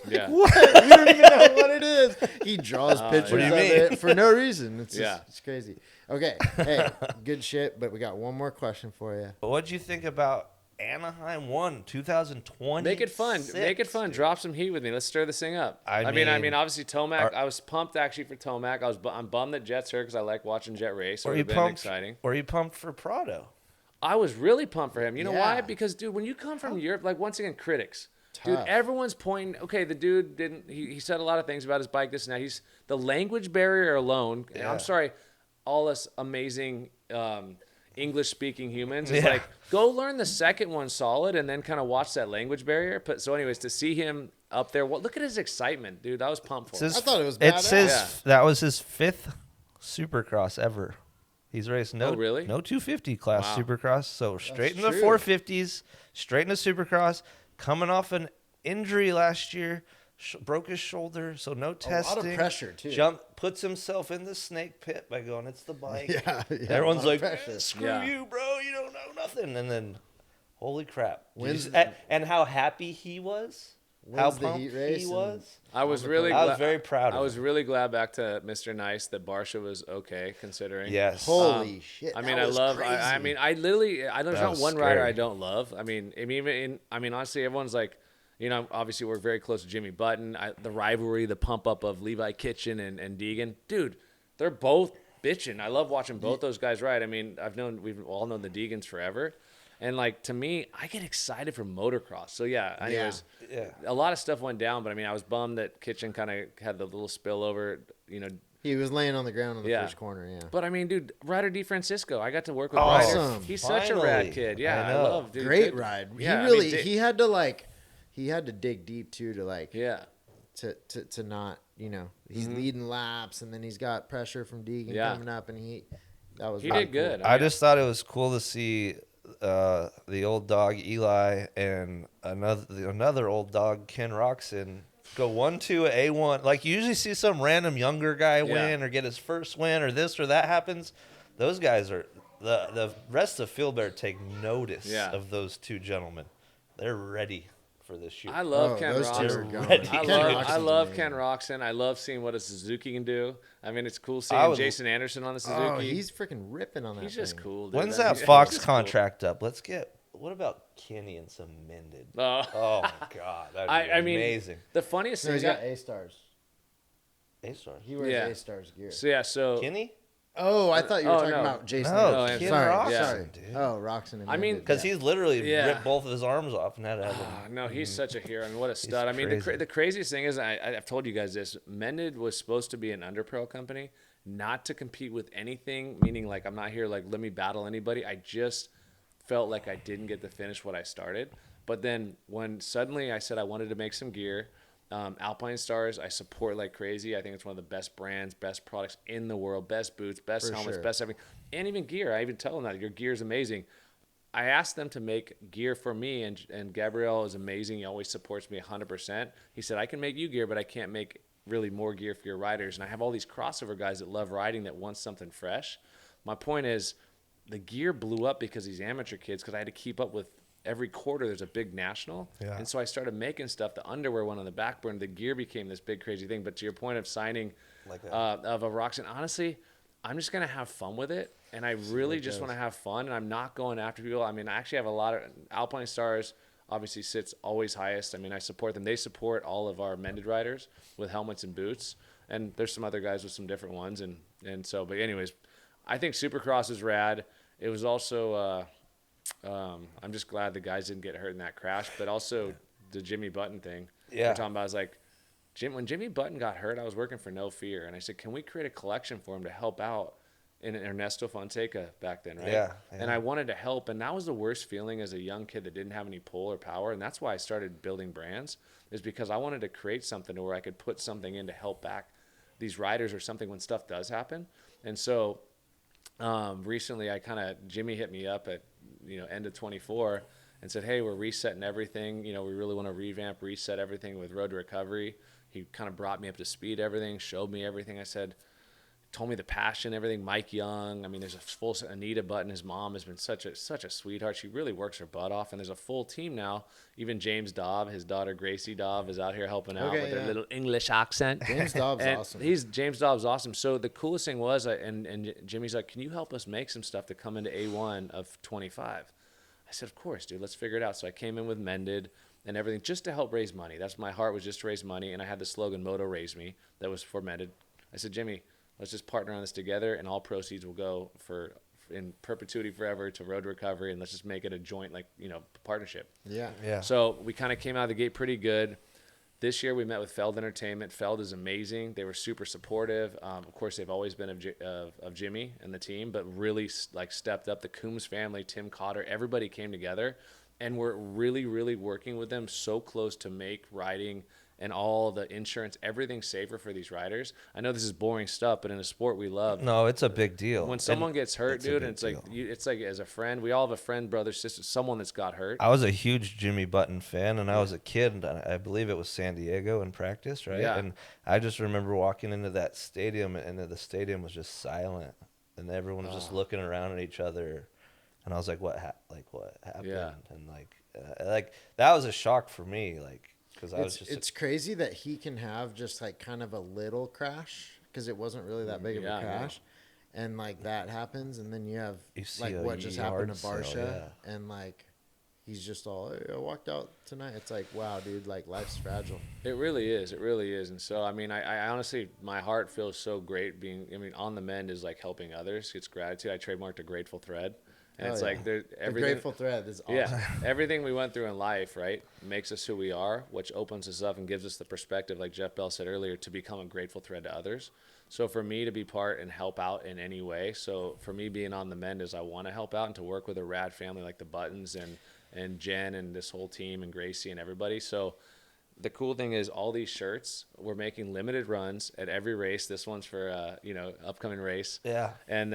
yeah. What? We don't even know what it is. He draws pictures What do you of mean? it for no reason. It's Yeah. it's crazy. Okay, hey, good shit. But we got one more question for you. But what'd you think about Anaheim 2020? Make it fun. Make it fun. Drop some heat with me. Let's stir this thing up. I mean, obviously Tomac. I was pumped actually for Tomac. I'm bummed that Jet's hurt because I like watching Jet race. So Were you it's been pumped? exciting. Were you pumped for Prado? I was really pumped for him. You know why? Yeah. Because dude, when you come from Europe, like once again, critics. Tough. Dude, everyone's pointing. Okay, the dude didn't. He said a lot of things about his bike. This and that. He's the language barrier alone. And Yeah. I'm sorry, all us amazing English-speaking humans. It's Yeah. like go learn the second one solid, and then kind of watch that language barrier. But so, anyways, to see him up there, look at his excitement, dude. I was pumped for him. I thought it was It's badass. that was his 5th Supercross ever. He's raced no 250 class Wow. Supercross, so straight in the true. 450s, straight into Supercross. Coming off an injury last year, broke his shoulder, so no testing. A lot of pressure too. Puts himself in the snake pit by going, it's the bike. Yeah, Everyone's a lot like, of pressure. screw Yeah. you, bro. You don't know nothing. And then, holy crap. When's- And how happy he was how Wins the pumped heat race he and- was. I was the really I glad. was very proud of I was him. really glad back to Mr. Nice that Barsha was okay considering. Yes. Holy shit! I mean, that I was love. Crazy. I mean, I literally. There's That not was one rider scary. I don't love. I mean, honestly, everyone's like, obviously we're very close to Jimmy Button. The rivalry, the pump up of Levi Kitchen and Deegan, dude, they're both bitching. I love watching both those guys ride. I mean, we've all known the Deegans forever. And like to me, I get excited for motocross. So yeah, anyways, Yeah. a lot of stuff went down, but I mean, I was bummed that Kitchen kind of had the little spillover, he was laying on the ground in the Yeah. first corner. Yeah. But I mean, dude, Ryder DeFrancisco, I got to work with Awesome. Ryder. He's such a Finally. rad kid. Yeah, I I, know. love, dude. Great good- ride. Yeah, he really he had to dig deep too to like yeah. to not he's leading laps and then he's got pressure from Deegan Yeah. coming up and he He really did good. I just thought it was cool to see the old dog Eli and another old dog Ken Roxon go 1-2 at A1. Like you usually see some random younger guy win or get his first win or this or that happens. Those guys are the rest of Field Bear take notice of those two gentlemen. They're ready for this shoot. I love Ken those two are Roxon. going. Ready. I Ken love Roxon's Ken amazing. Roxon. I love seeing what a Suzuki can do. I mean, it's cool seeing Jason Anderson on the Suzuki. Oh, he's freaking ripping on that. He's just thing. cool. Dude. When's I mean, that he's Fox just cool. contract up? What about Kenny and some Mended? Oh. Oh my God, that'd be I mean, amazing. the funniest No, thing he's is got A stars. A-Star. He wears Yeah. A stars gear. so Kenny? Oh, I thought you were Oh, talking no. about Jason. No, Anderson. Ken sorry, Roxon, sorry. dude. Oh, Roxon. And I mean, Mended, Because yeah. he's literally Yeah. ripped both of his arms off and had to have them. No, he's such a hero. I mean, what a stud. I mean, crazy. the craziest thing is, I've told you guys this, Mended was supposed to be an underpro company, not to compete with anything, meaning like I'm not here like, let me battle anybody. I just felt like I didn't get to finish what I started. But then when suddenly I said I wanted to make some gear, Alpine Stars, I support like crazy. I think it's one of the best brands, best products in the world, best boots, best For helmets, sure. best everything, and even gear. I even tell them that your gear is amazing. I asked them to make gear for me, and Gabriel is amazing. He always supports me 100%. He said, I can make you gear, but I can't make really more gear for your riders. And I have all these crossover guys that love riding that want something fresh. My point is the gear blew up because these amateur kids, because I had to keep up with every quarter there's a big national. Yeah. And so I started making stuff. The underwear went on the back burner. The gear became this big crazy thing. But to your point of signing of a Roxon, honestly, I'm just going to have fun with it. And I really just want to have fun. And I'm not going after people. I mean, I actually have a lot of Alpine Stars obviously sits always highest. I mean, I support them. They support all of our Mended riders with helmets and boots. And there's some other guys with some different ones. And so, but anyways, I think Supercross is rad. It was also, I'm just glad the guys didn't get hurt in that crash, but also the Jimmy Button thing. Yeah. We're talking about, I was like, when Jimmy Button got hurt, I was working for No Fear, and I said, can we create a collection for him to help out in Ernesto Fonseca back then, right? Yeah. And I wanted to help, and that was the worst feeling as a young kid that didn't have any pull or power, and that's why I started building brands, is because I wanted to create something to where I could put something in to help back these riders or something when stuff does happen. And so recently Jimmy hit me up at end of 24 and said, hey, we're resetting everything. We really want to reset everything with Road to Recovery. He kind of brought me up to speed, everything, showed me everything. I said, told me the passion, everything. Mike Young. I mean, there's a full Anita Button. His mom has been such a sweetheart. She really works her butt off. And there's a full team now. Even James Dobb, his daughter Gracie Dobb, is out here helping out with their little English accent. James Dobb's And awesome. James Dobb's awesome. So the coolest thing was, and Jimmy's like, can you help us make some stuff to come into A1 of 25? I said, of course, dude. Let's figure it out. So I came in with Mended and everything just to help raise money. That's my heart, was just to raise money. And I had the slogan, Moto Raise Me, that was for Mended. I said, Jimmy, let's just partner on this together, and all proceeds will go in perpetuity forever to Road to Recovery, and let's just make it a joint partnership. Yeah. Yeah. So we kind of came out of the gate pretty good. This year we met with Feld Entertainment. Feld is amazing. They were super supportive. Of course, they've always been of Jimmy and the team, but really stepped up. The Coombs family, Tim Cotter, everybody came together, and we're really, really working with them so close to make riding and all the insurance, everything safer for these riders. I know this is boring stuff, but in a sport we love, No, it's a big deal. when someone gets hurt, it's a dude, big and it's like deal. it's like as a friend, we all have a friend, brother, sister, someone that's got hurt. I was a huge Jimmy Button fan, and I was a kid, and I believe it was San Diego in practice, right? Yeah. And I just remember walking into that stadium, and the stadium was just silent, and everyone was just looking around at each other, and I was like, what happened? Yeah. And like that was a shock for me, like because I was It's crazy that he can have just like kind of a little crash because it wasn't really that big of a crash. And like that happens, and then you have like what just happened to Barsha, and like he's just all, hey, I walked out tonight. It's like, wow, dude, like life's fragile. It really is. It really is. And so, I mean, I honestly, my heart feels so great being, I mean, on the mend is like helping others. It's gratitude. I trademarked a grateful thread. And it's like, the grateful thread is awesome. Yeah. Everything we went through in life, right, makes us who we are, which opens us up and gives us the perspective, like Jeff Bell said earlier, to become a grateful thread to others. So for me to be part and help out in any way. So for me being on the mend is I want to help out and to work with a rad family like the Buttons and Jen and this whole team and Gracie and everybody. So the cool thing is all these shirts, we're making limited runs at every race. This one's for, upcoming race. Yeah. And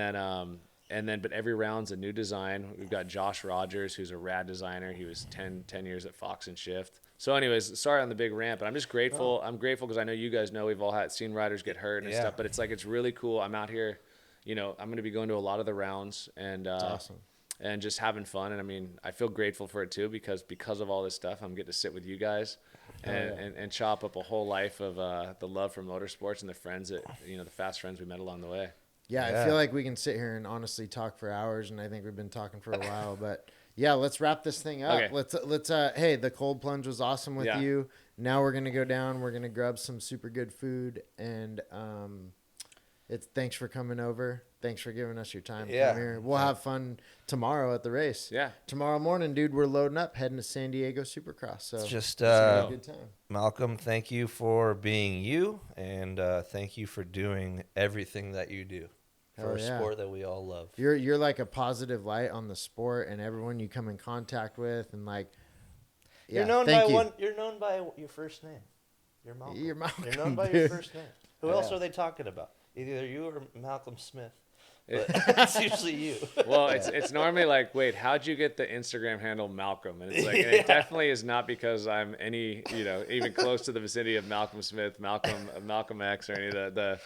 then, but every round's a new design. We've got Josh Rogers, who's a rad designer. He was 10 years at Fox and Shift. So anyways, sorry on the big rant, but I'm just grateful. I'm grateful because I know you guys know we've all seen riders get hurt and stuff, but it's like, it's really cool. I'm out here, I'm going to be going to a lot of the rounds and, awesome. And just having fun. And I mean, I feel grateful for it too, because of all this stuff, I'm getting to sit with you guys and chop up a whole life of the love for motorsports and the friends that, the Fast Frends we met along the way. Yeah, I feel like we can sit here and honestly talk for hours, and I think we've been talking for a while, but yeah, let's wrap this thing up. Okay. Let's hey, the cold plunge was awesome with you. Now we're going to go down, we're going to grab some super good food, and thanks for coming over. Thanks for giving us your time. Yeah. Come here. We'll have fun tomorrow at the race. Yeah. Tomorrow morning, dude, we're loading up, heading to San Diego Supercross. So it's just a good time. Malcolm, thank you for being you, and thank you for doing everything that you do for a sport that we all love. You're like a positive light on the sport, and everyone you come in contact with, and like you're known by you're known by your first name. You're Malcolm. You're known by your first name. Who else are they talking about? Either you or Malcolm Smith. But it's usually you. Well, it's normally like, wait, how'd you get the Instagram handle Malcolm? And it's like, and it definitely is not because I'm even close to the vicinity of Malcolm Smith, Malcolm X, or any of the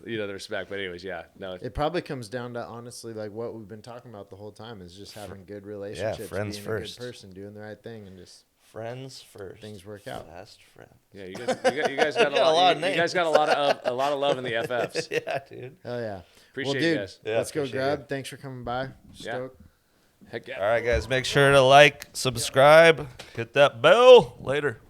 respect. But anyways, no. It probably comes down to honestly like what we've been talking about the whole time is just having good relationships, friends being first. a good person, doing the right thing, and just friends first. Things work out. Fast Friends. Yeah, you guys got a lot. You guys got a lot of love in the FFs. Yeah, dude. Hell yeah. Appreciate you guys. Let's go grab. Thanks for coming by. Stoked. Heck yeah. All right, guys. Make sure to like, subscribe, hit that bell. Later.